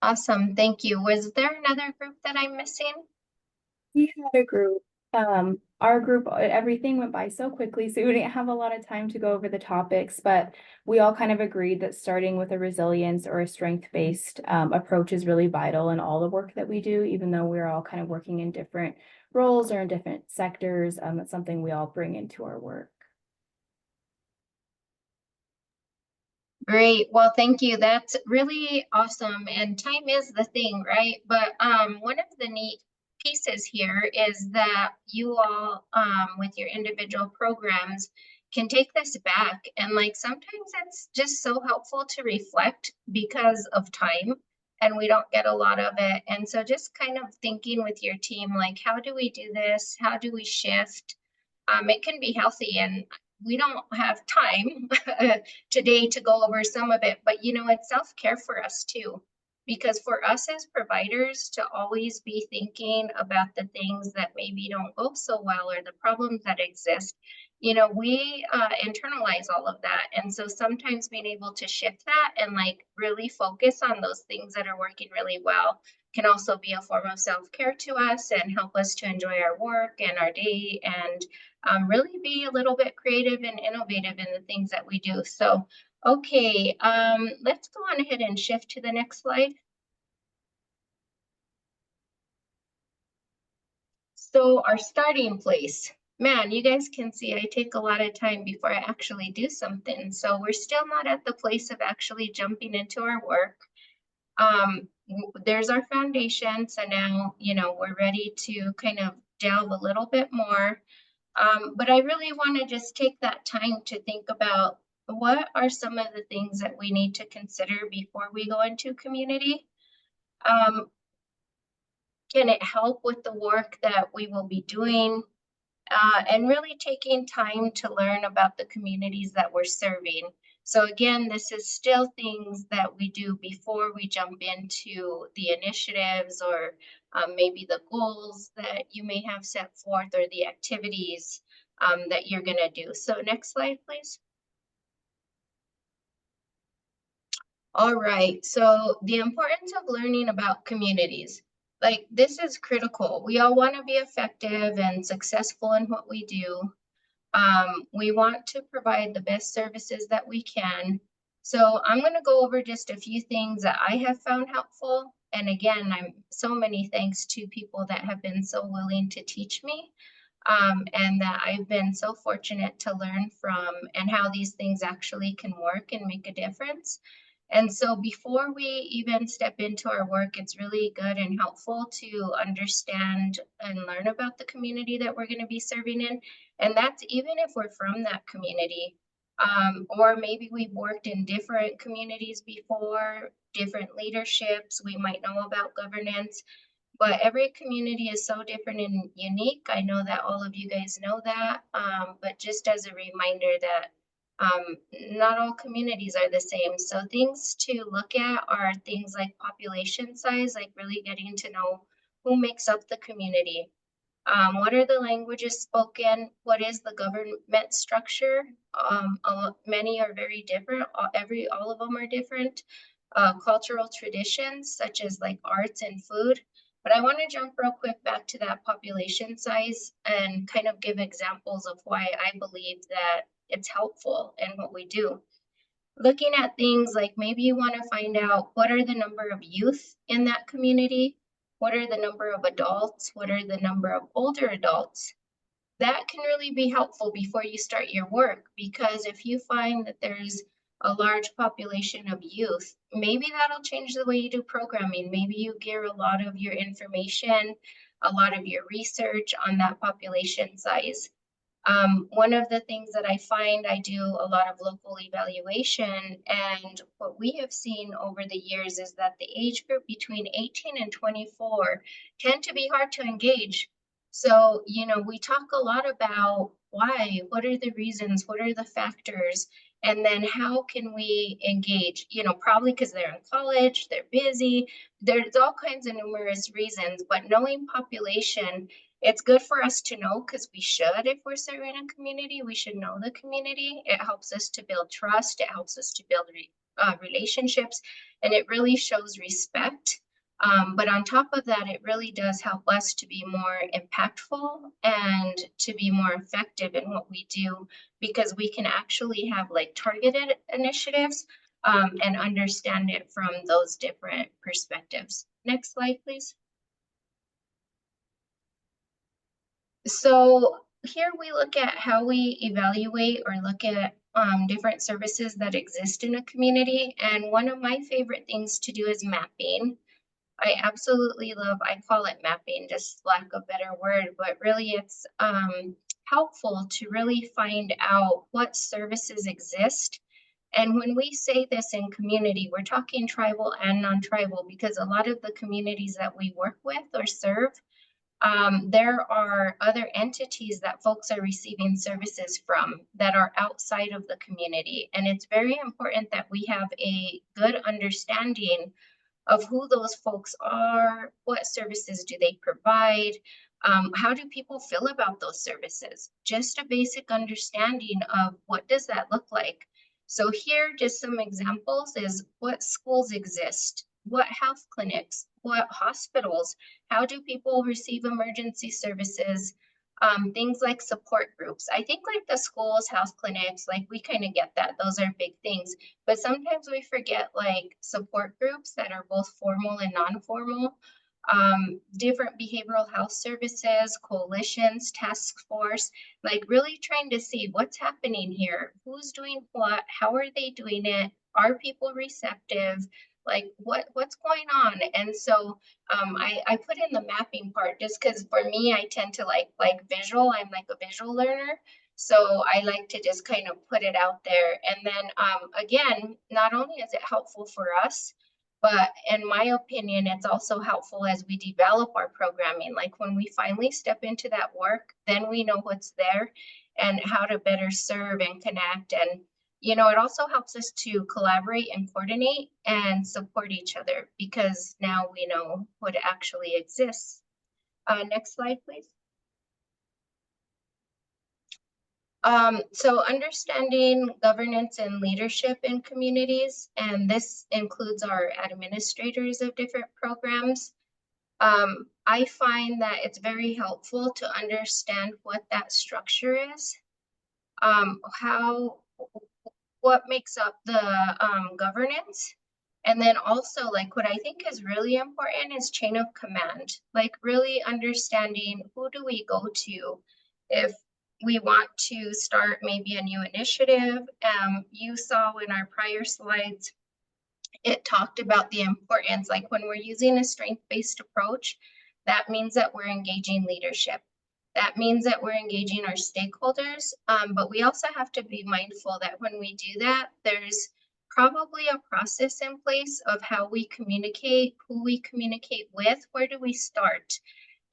Awesome, thank you. Was there another group that I'm missing? We had a group, our group, everything went by so quickly, so we didn't have a lot of time to go over the topics, but we all kind of agreed that starting with a resilience or a strength-based approach is really vital in all the work that we do, even though we're all kind of working in different roles or in different sectors. It's something we all bring into our work. Great, well, thank you. That's really awesome. And time is the thing, right? But one of the neat pieces here is that you all, with your individual programs, can take this back. And like sometimes it's just so helpful to reflect because of time, and we don't get a lot of it. And so just kind of thinking with your team, like, how do we do this? How do we shift? It can be healthy, and we don't have time today to go over some of it, but you know, it's self-care for us too. Because for us as providers to always be thinking about the things that maybe don't go so well or the problems that exist, you know, we internalize all of that. And so sometimes being able to shift that and like really focus on those things that are working really well can also be a form of self-care to us and help us to enjoy our work and our day and really be a little bit creative and innovative in the things that we do. So, okay, let's go on ahead and shift to the next slide. So our starting place, man, you guys can see I take a lot of time before I actually do something. So we're still not at the place of actually jumping into our work. There's our foundation. So now, you know, we're ready to kind of delve a little bit more. But I really want to just take that time to think about what are some of the things that we need to consider before we go into community. Can it help with the work that we will be doing? And really taking time to learn about the communities that we're serving. So again, this is still things that we do before we jump into the initiatives or maybe the goals that you may have set forth or the activities that you're going to do. So next slide, please. All right, so the importance of learning about communities. Like this is critical. We all want to be effective and successful in what we do. We want to provide the best services that we can. So I'm going to go over just a few things that I have found helpful. And again, I'm so many thanks to people that have been so willing to teach me and that I've been so fortunate to learn from and how these things actually can work and make a difference. And so before we even step into our work, it's really good and helpful to understand and learn about the community that we're going to be serving in. And that's even if we're from that community, or maybe we've worked in different communities before, different leaderships, we might know about governance, but every community is so different and unique. I know that all of you guys know that, but just as a reminder that not all communities are the same. So things to look at are things like population size, like really getting to know who makes up the community. What are the languages spoken? What is the government structure? Many are very different. All of them are different. Cultural traditions, such as like arts and food. But I want to jump real quick back to that population size and kind of give examples of why I believe that it's helpful in what we do. Looking at things like maybe you want to find out what are the number of youth in that community, what are the number of adults, what are the number of older adults. That can really be helpful before you start your work, because if you find that there's a large population of youth, maybe that'll change the way you do programming. Maybe you gear a lot of your information, a lot of your research on that population size. One of the things that I find, I do a lot of local evaluation, and what we have seen over the years is that the age group between 18 and 24 tend to be hard to engage. So, you know, we talk a lot about why, what are the reasons, what are the factors, and then how can we engage? You know, probably because they're in college, they're busy, there's all kinds of numerous reasons, but knowing population, it's good for us to know because we should, if we're serving a community, we should know the community. It helps us to build trust. It helps us to build relationships, and it really shows respect. But on top of that, it really does help us to be more impactful and to be more effective in what we do, because we can actually have like targeted initiatives and understand it from those different perspectives. Next slide, please. So here we look at how we evaluate or look at different services that exist in a community. And one of my favorite things to do is mapping. I absolutely love, I call it mapping, just lack of a better word, but really it's helpful to really find out what services exist. And when we say this in community, we're talking tribal and non-tribal, because a lot of the communities that we work with or serve, there are other entities that folks are receiving services from that are outside of the community. And it's very important that we have a good understanding of who those folks are, what services do they provide, how do people feel about those services? Just a basic understanding of what does that look like. So here, just some examples is what schools exist, what health clinics, what hospitals, how do people receive emergency services, things like support groups. I think like the schools, health clinics, like we kind of get that, those are big things. But sometimes we forget like support groups that are both formal and non-formal, different behavioral health services, coalitions, task force, like really trying to see what's happening here, who's doing what, how are they doing it, are people receptive, like what's going on. And so I put in the mapping part just because for me, I tend to like visual, I'm like a visual learner. So I like to just kind of put it out there. And then again, not only is it helpful for us, but in my opinion, it's also helpful as we develop our programming. Like when we finally step into that work, then we know what's there and how to better serve and connect. And, you know, it also helps us to collaborate and coordinate and support each other, because now we know what actually exists. Next slide, please. So understanding governance and leadership in communities, and this includes our administrators of different programs. I find that it's very helpful to understand what that structure is, what makes up the governance. And then also, like, what I think is really important is chain of command, like really understanding who do we go to if we want to start maybe a new initiative. You saw in our prior slides, it talked about the importance, like when we're using a strength-based approach, that means that we're engaging leadership. That means that we're engaging our stakeholders, but we also have to be mindful that when we do that, there's probably a process in place of how we communicate, who we communicate with, where do we start?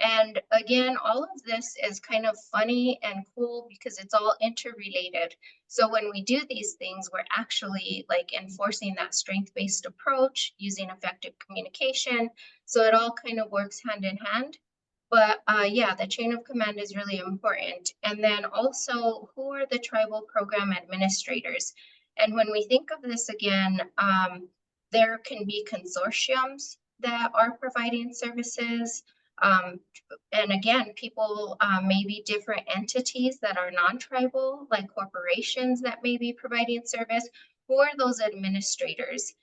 And again, all of this is kind of funny and cool because it's all interrelated. So when we do these things, we're actually like enforcing that strength-based approach, using effective communication. So it all kind of works hand in hand. But yeah, the chain of command is really important. And then also, who are the tribal program administrators? And when we think of this again, there can be consortiums that are providing services. And again, people maybe different entities that are non-tribal, like corporations that may be providing service. Who are those administrators?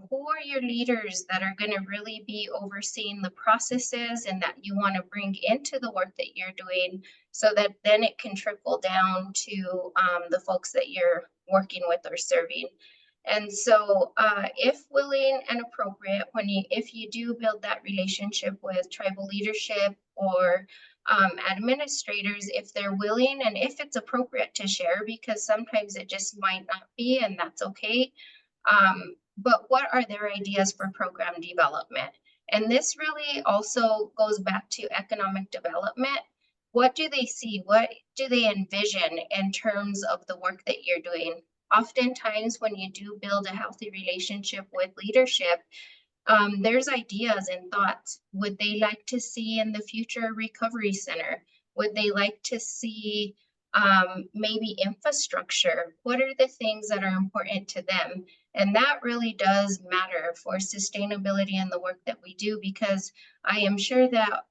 Who are your leaders that are going to really be overseeing the processes and that you want to bring into the work that you're doing, so that then it can trickle down to the folks that you're working with or serving. And so if willing and appropriate, if you do build that relationship with tribal leadership or administrators, if they're willing and if it's appropriate to share, because sometimes it just might not be, and that's okay. But what are their ideas for program development? And this really also goes back to economic development. What do they see? What do they envision in terms of the work that you're doing? Oftentimes, when you do build a healthy relationship with leadership, there's ideas and thoughts. Would they like to see in the future a recovery center? Would they like to see maybe infrastructure. What are the things that are important to them? And that really does matter for sustainability and the work that we do, because I am sure that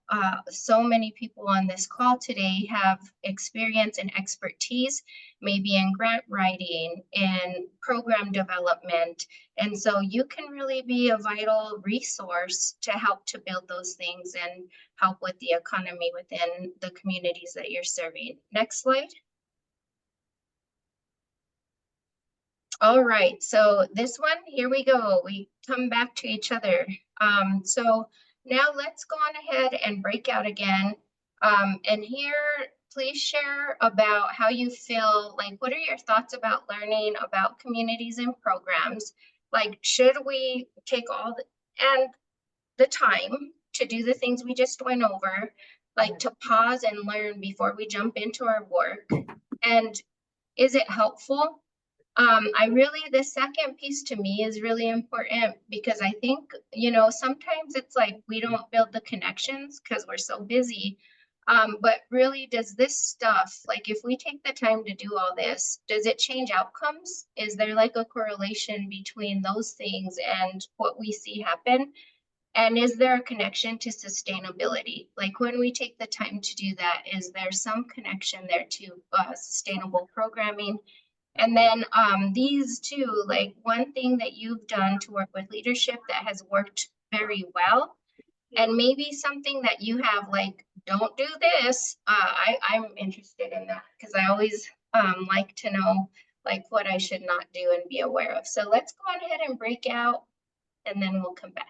so many people on this call today have experience and expertise, maybe in grant writing and program development. And so you can really be a vital resource to help to build those things and help with the economy within the communities that you're serving. Next slide. All right, so this one, here we go. We come back to each other. So now let's go on ahead and break out again. And here, please share about how you feel, like what are your thoughts about learning about communities and programs? Like, should we take all the time to do the things we just went over, like to pause and learn before we jump into our work? And is it helpful? The second piece to me is really important, because I think, sometimes it's like we don't build the connections because we're so busy. But really, does this stuff, like if we take the time to do all this, does it change outcomes? Is there like a correlation between those things and what we see happen? And is there a connection to sustainability? Like when we take the time to do that, is there some connection there to sustainable programming? And then these two, like one thing that you've done to work with leadership that has worked very well, and maybe something that you have like, don't do this. I'm interested in that, because I always like to know like what I should not do and be aware of. So let's go on ahead and break out, and then we'll come back.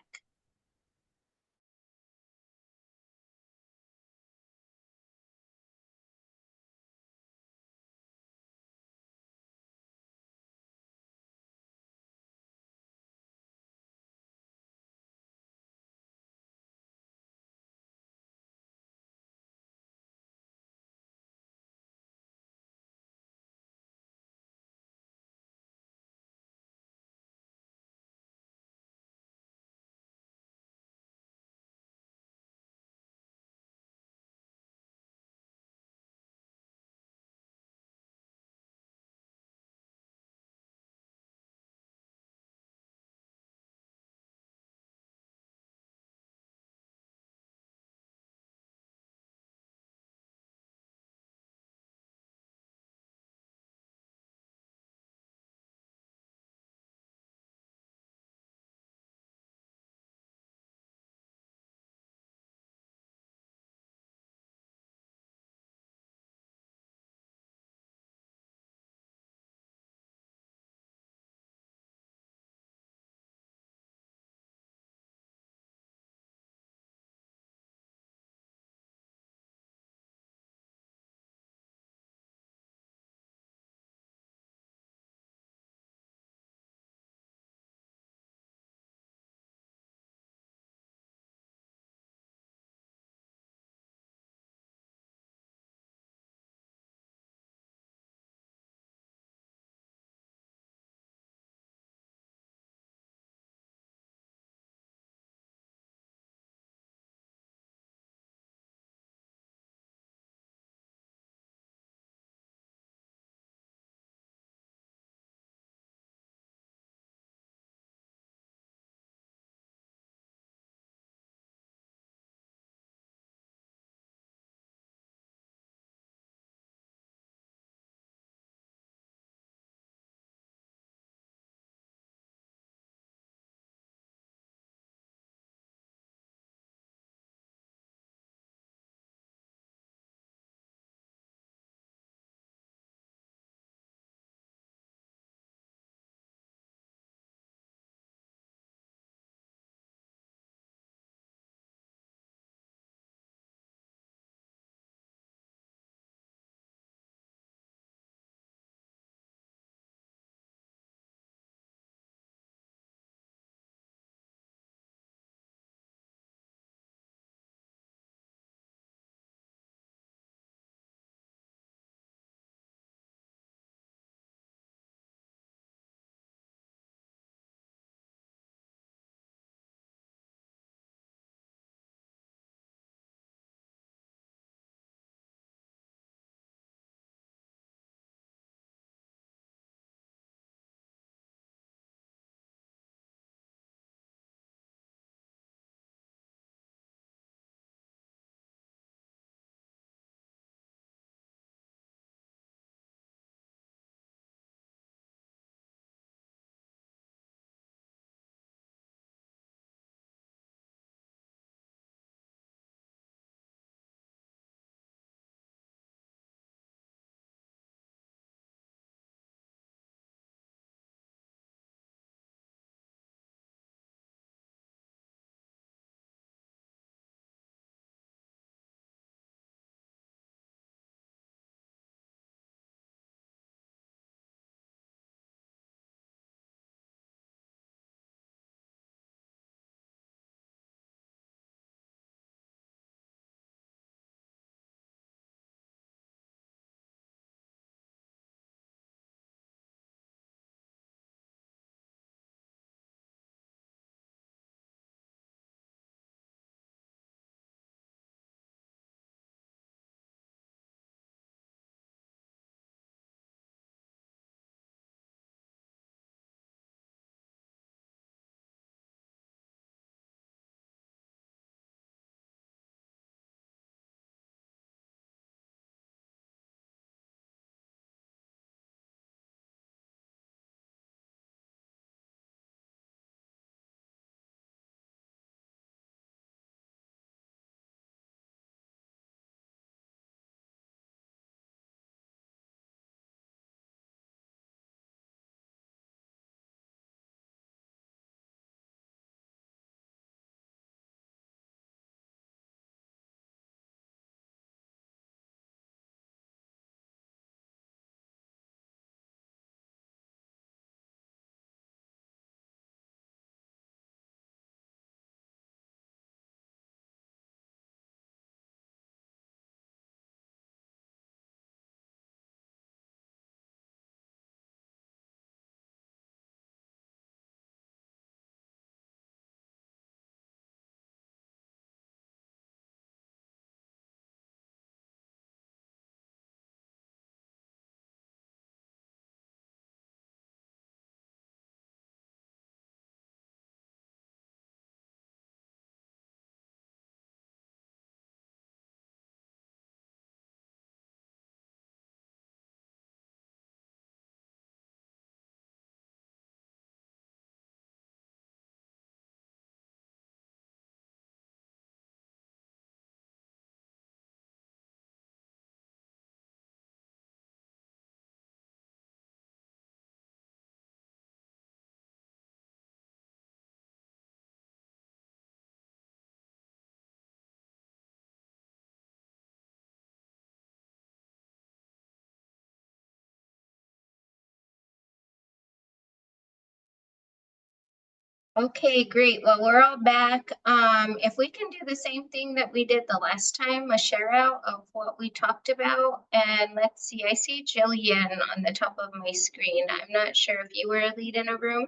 Okay, great. Well, we're all back. If we can do the same thing that we did the last time, a share out of what we talked about. And let's see, I see Jillian on the top of my screen. I'm not sure if you were a lead in a room.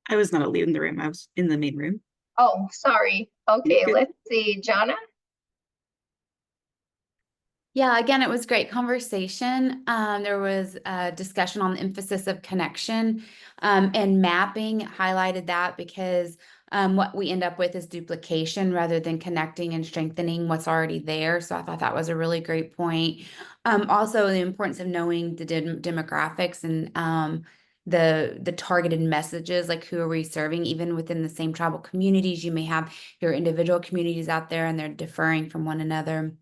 I was not a lead in the room. I was in the main room. Oh, sorry. Okay, Good. let's see, Jonna. Yeah, again, it was great conversation. There was a discussion on the emphasis of connection, and mapping highlighted that because what we end up with is duplication rather than connecting and strengthening what's already there. So I thought that was a really great point. Also, the importance of knowing the demographics and the targeted messages, like who are we serving, even within the same tribal communities. You may have your individual communities out there and they're differing from one another.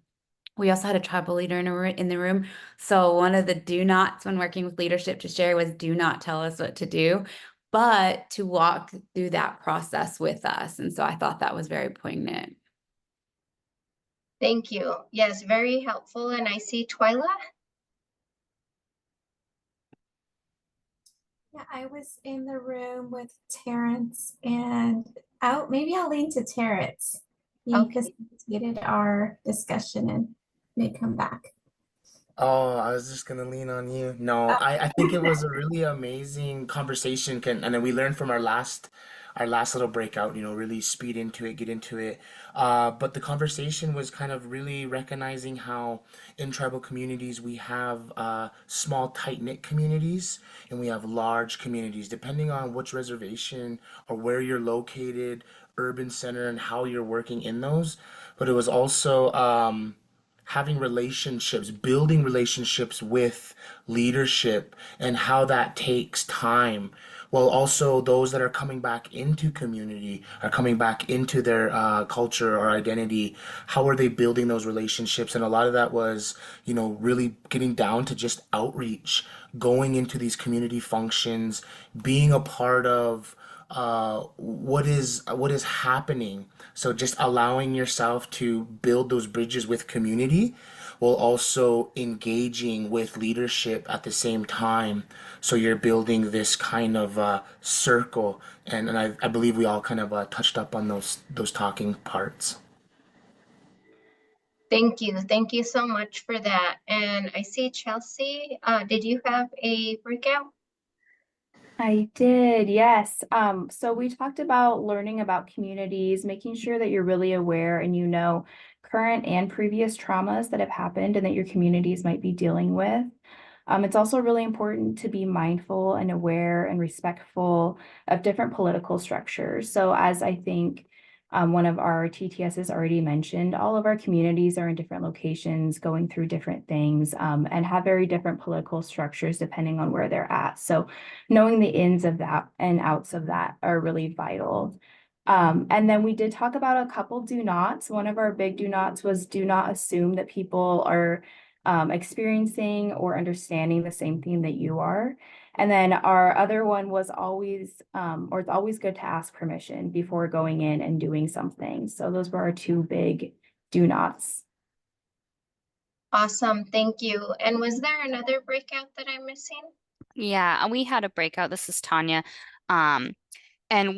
We also had a tribal leader in the room. So one of the do nots when working with leadership to share was do not tell us what to do, but to walk through that process with us. And so I thought that was very poignant. Thank you. Yes, very helpful. And I see Twyla. Yeah, I was in the room with Terrence and maybe I'll lean to Terrence. He Okay. facilitated our discussion and may come back. Oh, I was just gonna lean on you. No, I think it was a really amazing conversation. And then we learned from our last little breakout, really speed into it, get into it. But the conversation was kind of really recognizing how in tribal communities we have small, tight-knit communities and we have large communities, depending on which reservation or where you're located, urban center, and how you're working in those. But it was also having relationships, building relationships with leadership and how that takes time. While also those that are coming back into community, are coming back into their culture or identity, how are they building those relationships? And a lot of that was, really getting down to just outreach, going into these community functions, being a part of what is happening. So just allowing yourself to build those bridges with community while also engaging with leadership at the same time. So you're building this kind of circle, and I believe we all kind of touched up on those talking parts. Thank you. Thank you so much for that. And I see Chelsea. Did you have a breakout? I did, yes. So we talked about learning about communities, making sure that you're really aware and you know current and previous traumas that have happened and that your communities might be dealing with. It's also really important to be mindful and aware and respectful of different political structures. So as I think one of our TTSs already mentioned, all of our communities are in different locations, going through different things, and have very different political structures depending on where they're at. So knowing the ins of that and outs of that are really vital. And then we did talk about a couple do nots. One of our big do nots was do not assume that people are experiencing or understanding the same thing that you are. And then our other one was always, or it's always good to ask permission before going in and doing something. So those were our two big do nots. Awesome. Thank you. And was there another breakout that I'm missing? Yeah, we had a breakout. This is Tanya. And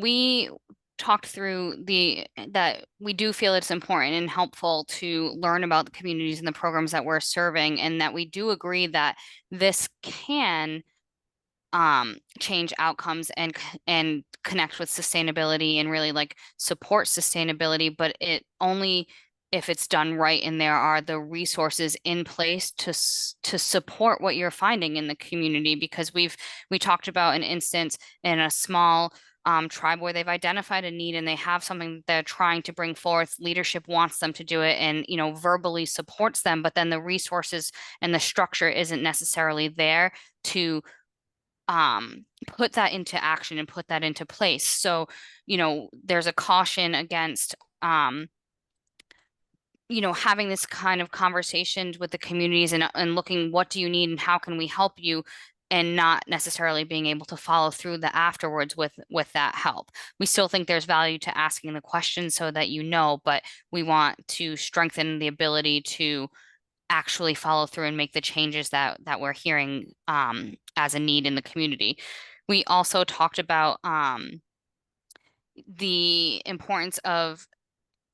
we talked through that we do feel it's important and helpful to learn about the communities and the programs that we're serving, and that we do agree that this can change outcomes and connect with sustainability and really like support sustainability, but it only if it's done right and there are the resources in place to support what you're finding in the community. Because we talked about an instance in a small tribe where they've identified a need and they have something they're trying to bring forth. Leadership wants them to do it and verbally supports them, but then the resources and the structure isn't necessarily there to put that into action and put that into place. So there's a caution against having this kind of conversations with the communities and looking, what do you need and how can we help you, and not necessarily being able to follow through the afterwards with that help. We still think there's value to asking the questions so that but we want to strengthen the ability to actually follow through and make the changes that we're hearing as a need in the community. We also talked about the importance of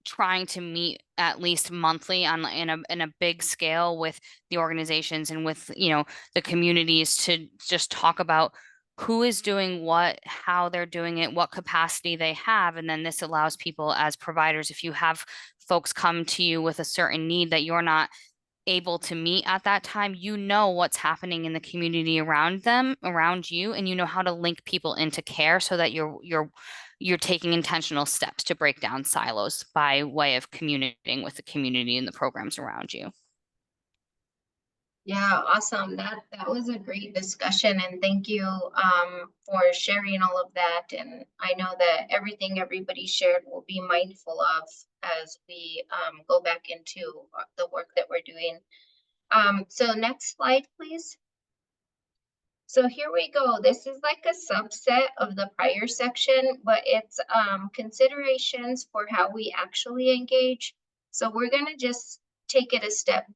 trying to meet at least monthly in a big scale with the organizations and with, you know, the communities to just talk about who is doing what, how they're doing it, what capacity they have. And then this allows people as providers, if you have folks come to you with a certain need that you're not able to meet at that time, you know what's happening in the community around them, around you, and you know how to link people into care so that you're taking intentional steps to break down silos by way of communicating with the community and the programs around you. Yeah, awesome. That was a great discussion, and thank you for sharing all of that. And I know that everything everybody shared will be mindful of as we go back into the work that we're doing. So next slide, please. So here we go. This is like a subset of the prior section, but it's considerations for how we actually engage. So we're going to just take it a step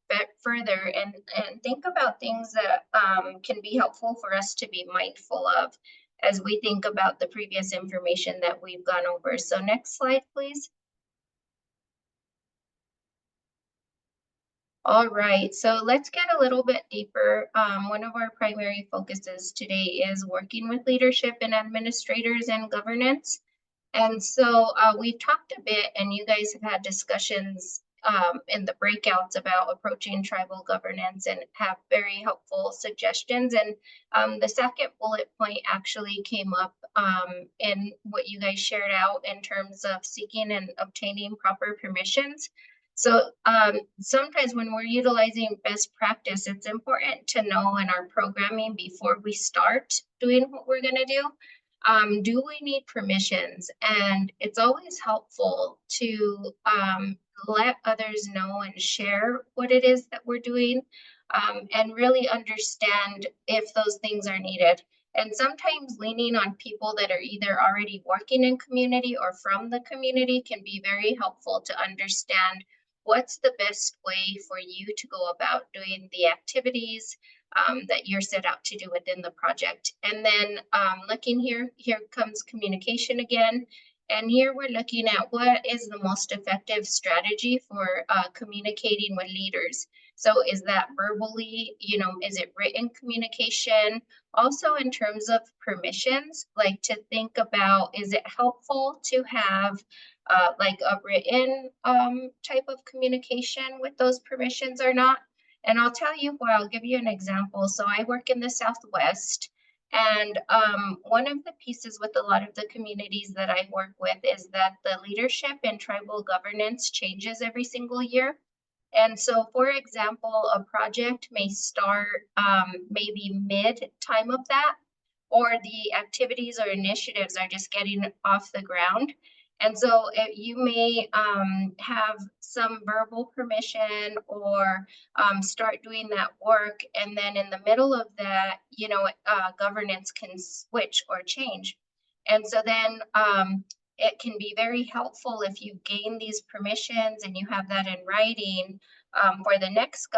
further and think about things that can be helpful for us to be mindful of as we think about the previous information that we've gone over. So next slide, please. All right, so let's get a little bit deeper. One of our primary focuses today is working with leadership and administrators and governance. And so we've talked a bit, and you guys have had discussions in the breakouts about approaching tribal governance and have very helpful suggestions. And the second bullet point actually came up in what you guys shared out in terms of seeking and obtaining proper permissions. So sometimes when we're utilizing best practice, it's important to know in our programming before we start doing what we're going to do we need permissions? And it's always helpful to let others know and share what it is that we're doing and really understand if those things are needed. And sometimes leaning on people that are either already working in community or from the community can be very helpful to understand what's the best way for you to go about doing the activities that you're set out to do within the project. And then looking here comes communication again. And here we're looking at what is the most effective strategy for communicating with leaders. So is that verbally, you know, is it written communication? Also in terms of permissions, like to think about, is it helpful to have like a written type of communication with those permissions or not? And I'll tell you why. I'll give you an example. So I work in the Southwest, and one of the pieces with a lot of the communities that I work with is that the leadership in tribal governance changes every single year. And so, for example, a project may start maybe mid-time of that, or the activities or initiatives are just getting off the ground. And so you may have some verbal permission or start doing that work. And then in the middle of that, you know, governance can switch or change. And so then it can be very helpful if you gain these permissions and you have that in writing for the next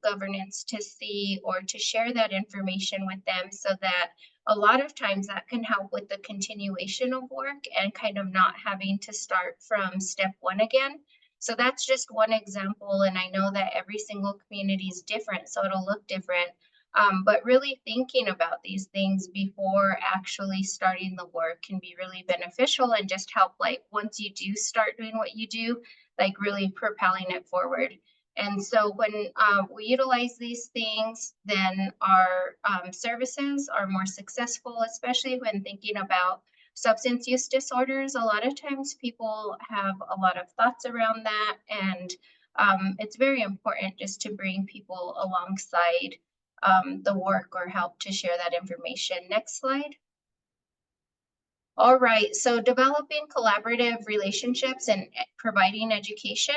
governance to see or to share that information with them, so that a lot of times that can help with the continuation of work and kind of not having to start from step one again. So that's just one example. And I know that every single community is different, so it'll look different. But really thinking about these things before actually starting the work can be really beneficial and just help, like, once you do start doing what you do, like really propelling it forward. And so when we utilize these things, then our services are more successful, especially when thinking about substance use disorders. A lot of times people have a lot of thoughts around that, and it's very important just to bring people alongside the work or help to share that information. Next slide. All right, so developing collaborative relationships and providing education.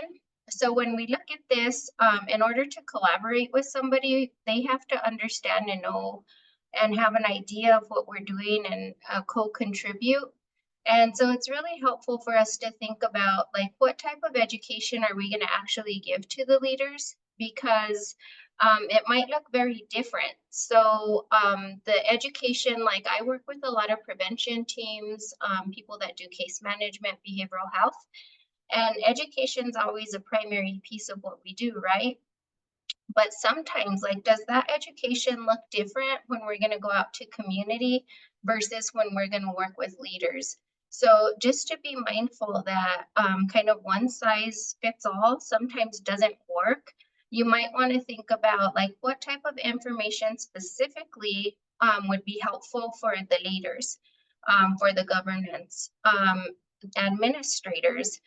So when we look at this, in order to collaborate with somebody, they have to understand and know and have an idea of what we're doing and co-contribute. And so it's really helpful for us to think about, like, what type of education are we going to actually give to the leaders? because it might look very different. So the education, like I work with a lot of prevention teams, people that do case management, behavioral health, and education is always a primary piece of what we do, right? But sometimes, like, does that education look different when we're going to go out to community versus when we're going to work with leaders? So just to be mindful that kind of one size fits all sometimes doesn't work. You might want to think about like what type of information specifically would be helpful for the leaders, for the governance, administrators.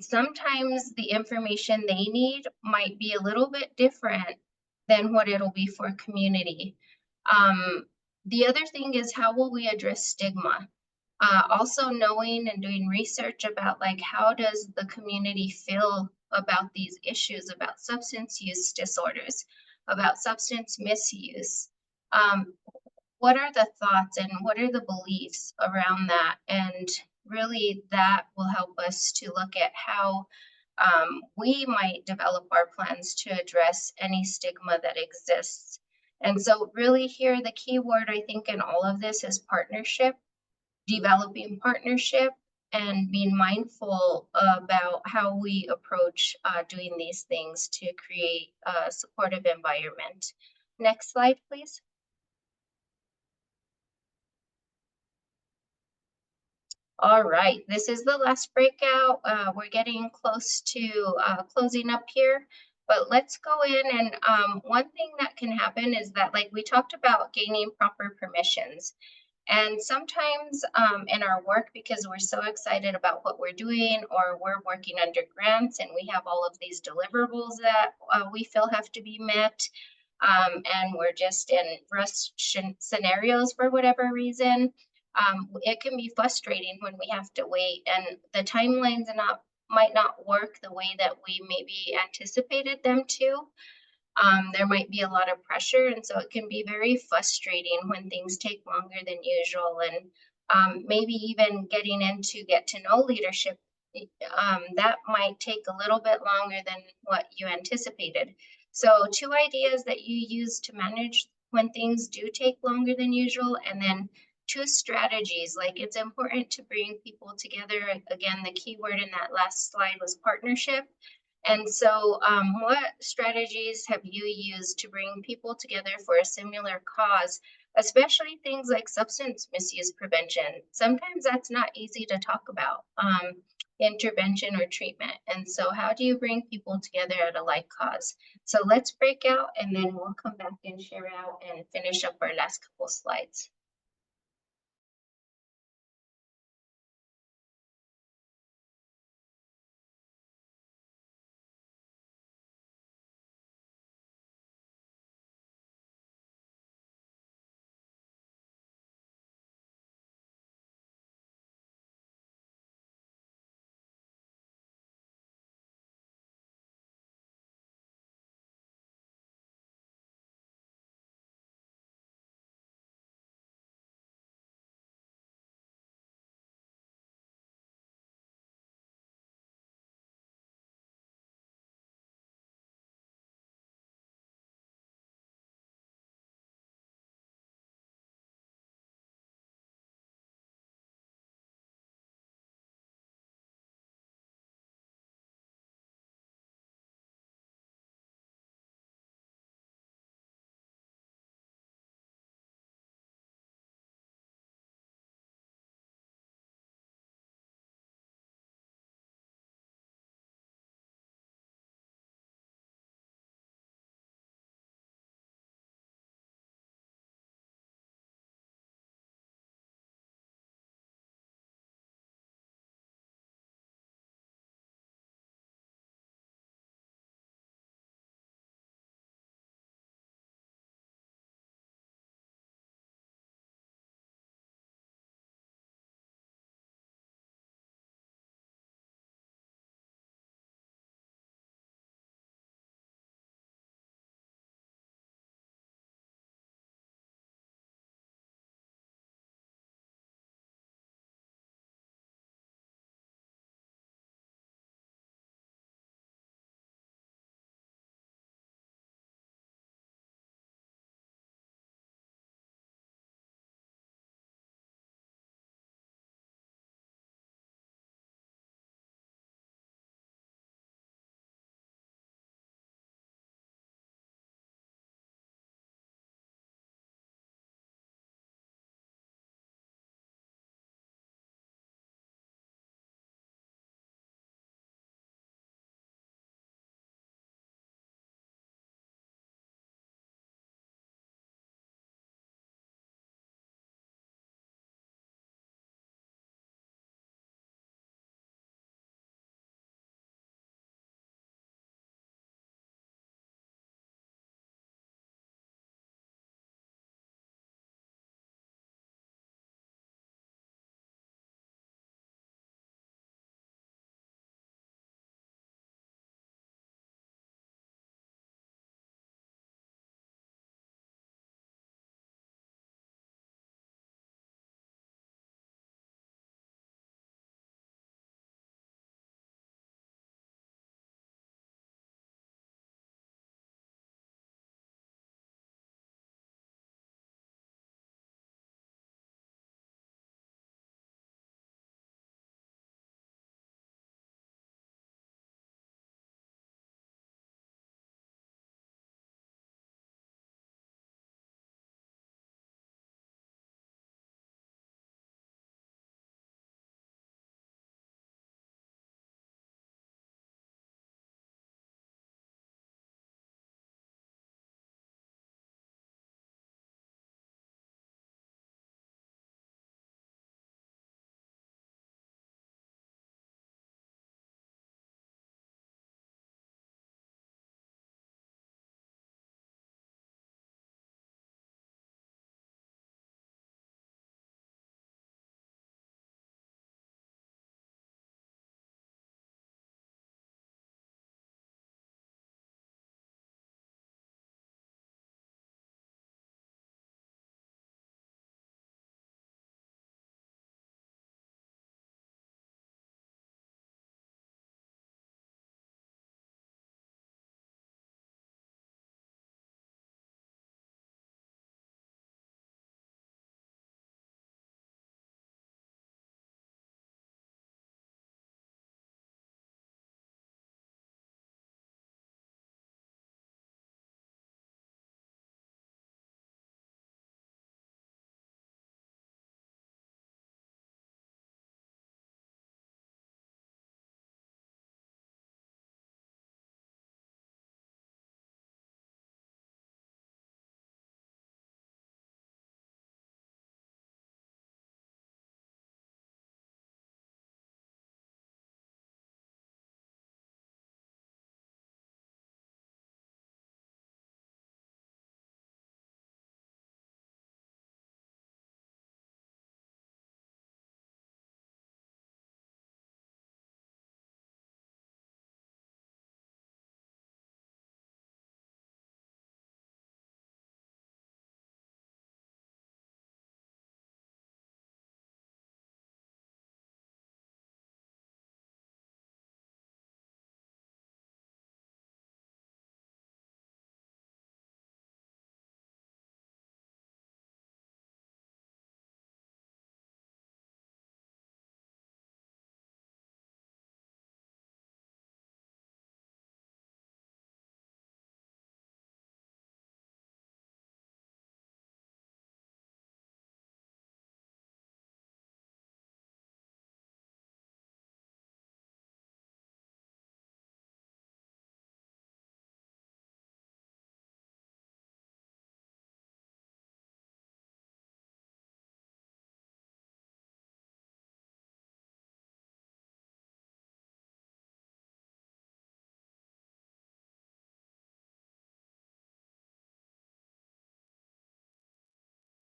Sometimes the information they need might be a little bit different than what it'll be for community. The other thing is, how will we address stigma? Also knowing and doing research about like how does the community feel about these issues, about substance use disorders, about substance misuse. What are the thoughts and what are the beliefs around that? And really that will help us to look at how we might develop our plans to address any stigma that exists. And so really here, the key word I think in all of this is partnership, developing partnership, and being mindful about how we approach doing these things to create a supportive environment. Next slide, please. All right, this is the last breakout. We're getting close to closing up here, but let's go in and one thing that can happen is that like we talked about gaining proper permissions. And sometimes in our work, because we're so excited about what we're doing, or we're working under grants and we have all of these deliverables that we feel have to be met, and we're just in rush scenarios for whatever reason, it can be frustrating when we have to wait and the timelines might not work the way that we maybe anticipated them to. There might be a lot of pressure, and so it can be very frustrating when things take longer than usual, and maybe even getting into get to know leadership, that might take a little bit longer than what you anticipated. So 2 ideas that you use to manage when things do take longer than usual, and then 2 strategies. Like it's important to bring people together. Again, the key word in that last slide was partnership. And so what strategies have you used to bring people together for a similar cause, especially things like substance misuse prevention? Sometimes that's not easy to talk about, intervention or treatment. And so how do you bring people together at a like cause? So let's break out and then we'll come back and share out and finish up our last couple slides.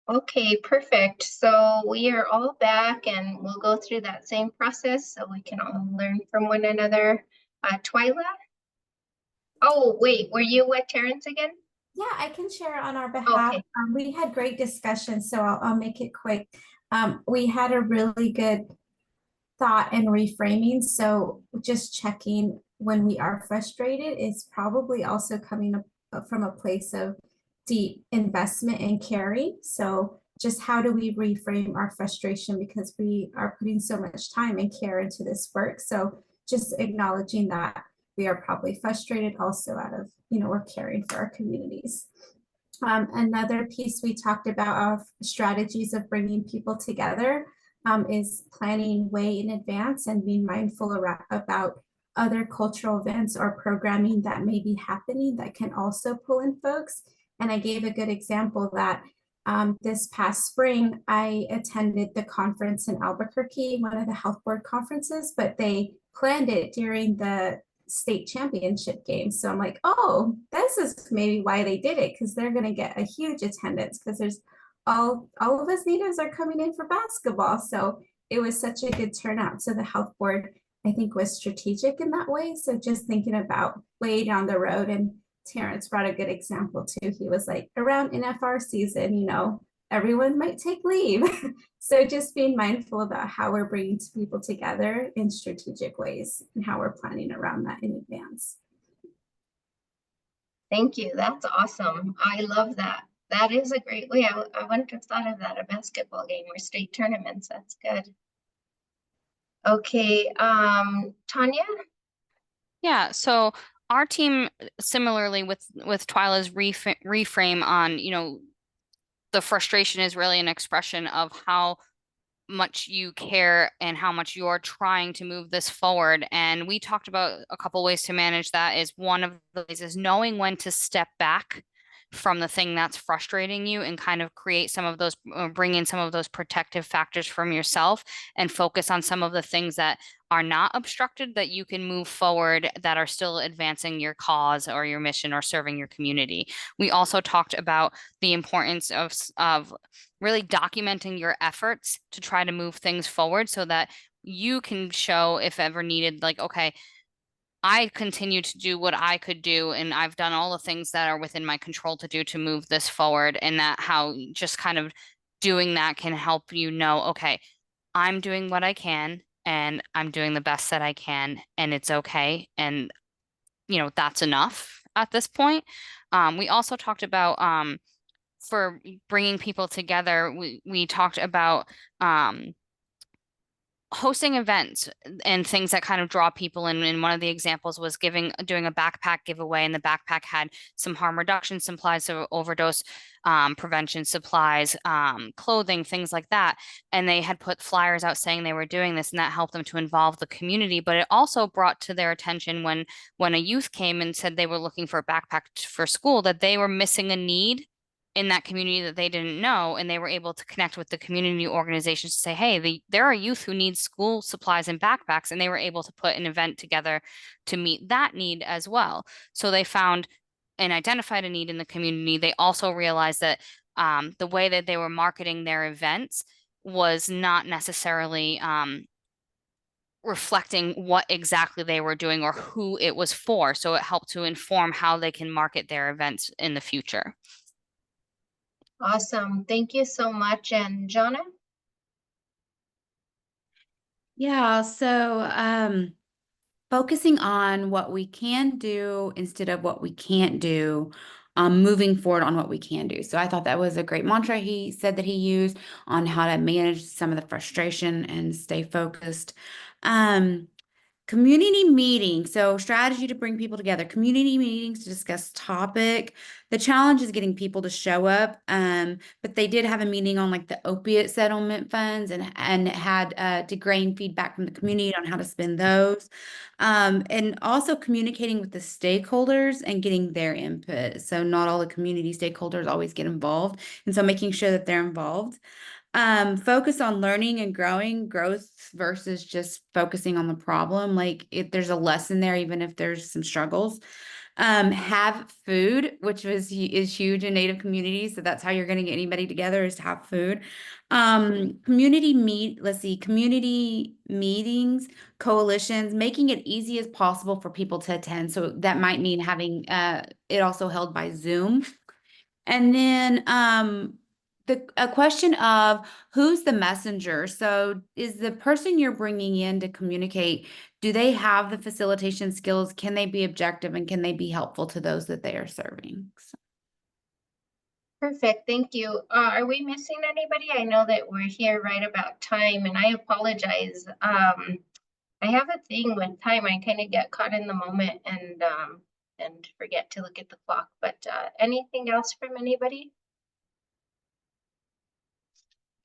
Okay, perfect. So we are all back and we'll go through that same process so we can all learn from one another. Twyla? Oh, wait, were you with Terrence again? Yeah, I can share on our behalf. Okay. We had great discussion, so I'll make it quick. We had a really good thought and reframing. So just checking when we are frustrated is probably also coming up from a place of deep investment and caring. So just how do we reframe our frustration because we are putting so much time and care into this work. So just acknowledging that we are probably frustrated also out of, we're caring for our communities. Another piece we talked about of strategies of bringing people together is planning way in advance and being mindful about other cultural events or programming that may be happening that can also pull in folks. And I gave a good example that this past spring, I attended the conference in Albuquerque, one of the health board conferences, but they planned it during the state championship game. So I'm like, oh, this is maybe why they did it, because they're going to get a huge attendance because there's all of us natives are coming in for basketball. So it was such a good turnout. So the health board, I think, was strategic in that way. So just thinking about way down the road, and Terrence brought a good example too. He was like, around NFR season, everyone might take leave. So just being mindful about how we're bringing people together in strategic ways and how we're planning around that in advance. Thank you. That's awesome. I love that. That is a great way. I wouldn't have thought of that, a basketball game or state tournaments. That's good. Okay, Tanya? Yeah, so our team similarly with Twyla's reframe on, the frustration is really an expression of how much you care and how much you're trying to move this forward. And we talked about a couple ways to manage that. Is one of the ways is knowing when to step back from the thing that's frustrating you and kind of create some of those, bring in some of those protective factors from yourself and focus on some of the things that are not obstructed that you can move forward that are still advancing your cause or your mission or serving your community. We also talked about the importance of really documenting your efforts to try to move things forward so that you can show, if ever needed, like, okay, I continue to do what I could do, and I've done all the things that are within my control to do to move this forward, and that how just kind of doing that can help you know, okay, I'm doing what I can, and I'm doing the best that I can, and it's okay, and that's enough at this point. We also talked about for bringing people together, we talked about hosting events and things that kind of draw people in. And one of the examples was doing a backpack giveaway, and the backpack had some harm reduction supplies, so overdose prevention supplies, clothing, things like that. And they had put flyers out saying they were doing this, and that helped them to involve the community. But it also brought to their attention when a youth came and said they were looking for a backpack for school, that they were missing a need in that community that they didn't know, and they were able to connect with the community organizations to say, hey, there are youth who need school supplies and backpacks, and they were able to put an event together to meet that need as well. So they found and identified a need in the community. They also realized that the way that they were marketing their events was not necessarily reflecting what exactly they were doing or who it was for. So it helped to inform how they can market their events in the future. Awesome. Thank you so much. And Jonna? Yeah, so focusing on what we can do instead of what we can't do, moving forward on what we can do. So I thought that was a great mantra he said that he used on how to manage some of the frustration and stay focused. Community meetings, so strategy to bring people together. Community meetings to discuss topic. The challenge is getting people to show up. But they did have a meeting on like the opiate settlement funds and had to gain feedback from the community on how to spend those. And also communicating with the stakeholders and getting their input. So not all the community stakeholders always get involved, and so making sure that they're involved. Focus on learning and growth versus just focusing on the problem. Like if there's a lesson there, even if there's some struggles. Have food, which is huge in Native communities. So that's how you're going to get anybody together, is to have food. Community meetings, coalitions, making it easy as possible for people to attend. So that might mean having it also held by Zoom. And then a question of who's the messenger. So is the person you're bringing in to communicate, do they have the facilitation skills? Can they be objective, and can they be helpful to those that they are serving? So. Perfect, thank you. Are we missing anybody? I know that we're here right about time, and I apologize. I have a thing with time. I kind of get caught in the moment and forget to look at the clock. But anything else from anybody?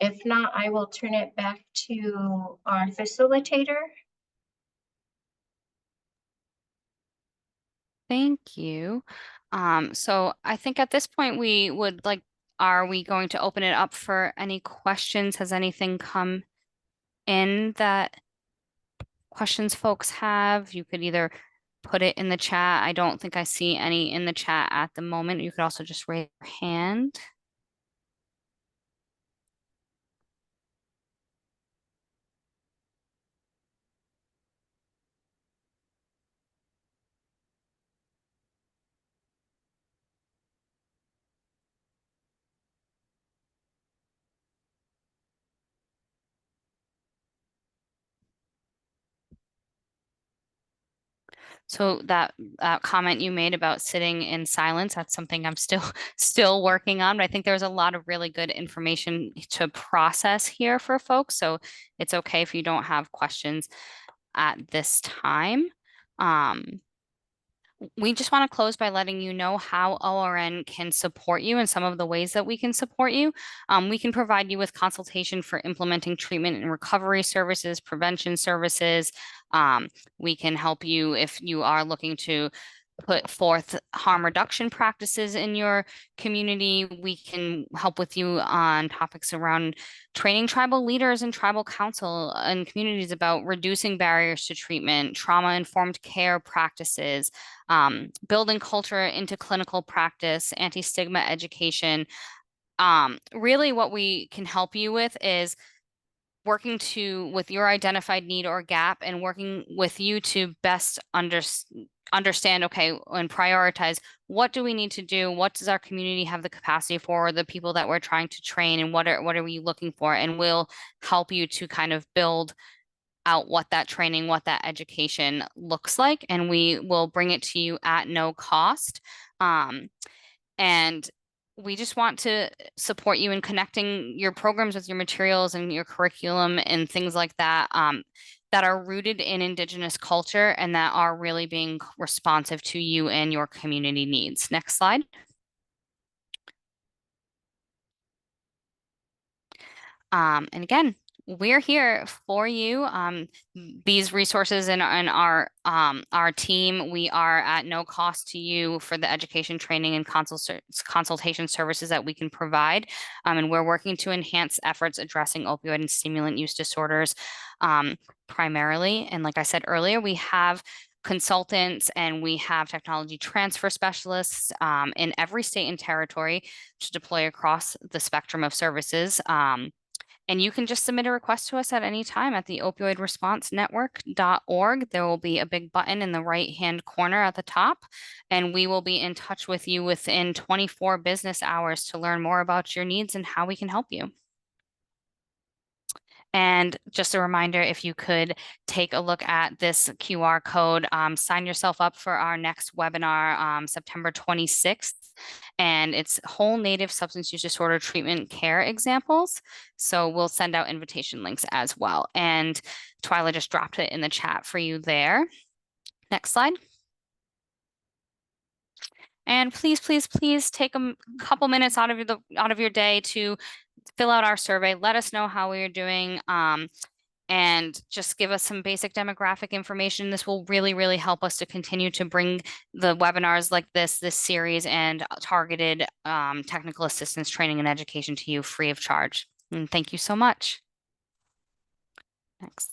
If not, I will turn it back to our facilitator. Thank you. So I think at this point we would like, are we going to open it up for any questions? Has anything come in that questions folks have? You could either put it in the chat. I don't think I see any in the chat at the moment. You could also just raise your hand. So that comment you made about sitting in silence, that's something I'm still working on. But I think there's a lot of really good information to process here for folks. So it's okay if you don't have questions at this time. We just want to close by letting you know how ORN can support you and some of the ways that we can support you. We can provide you with consultation for implementing treatment and recovery services, prevention services. We can help you if you are looking to put forth harm reduction practices in your community. We can help with you on topics around training tribal leaders and tribal council and communities about reducing barriers to treatment, trauma-informed care practices, building culture into clinical practice, anti-stigma education. Really what we can help you with is working with your identified need or gap, and working with you to best understand, okay, and prioritize, what do we need to do? What does our community have the capacity for, the people that we're trying to train, and what are we looking for? And we'll help you to kind of build out what that training, what that education looks like, and we will bring it to you at no cost. And we just want to support you in connecting your programs with your materials and your curriculum and things like that, that are rooted in Indigenous culture and that are really being responsive to you and your community needs. Next slide. And again, we're here for you. These resources and our team, we are at no cost to you for the education, training, and consultation services that we can provide. And we're working to enhance efforts addressing opioid and stimulant use disorders primarily. And like I said earlier, we have consultants and we have technology transfer specialists in every state and territory to deploy across the spectrum of services. And you can just submit a request to us at any time at the opioidresponsenetwork.org. There will be a big button in the right-hand corner at the top, and we will be in touch with you within 24 business hours to learn more about your needs and how we can help you. And just a reminder, if you could take a look at this QR code, sign yourself up for our next webinar, September 26th. And it's whole native substance use disorder treatment care examples. So we'll send out invitation links as well. And Twyla just dropped it in the chat for you there. Next slide. And please, please, please take a couple minutes out of your day to fill out our survey. Let us know how we are doing. And just give us some basic demographic information. This will really, really help us to continue to bring the webinars like this series and targeted technical assistance training and education to you free of charge. And thank you so much. Next.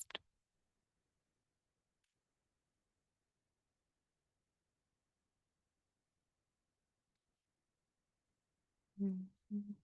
Mhm.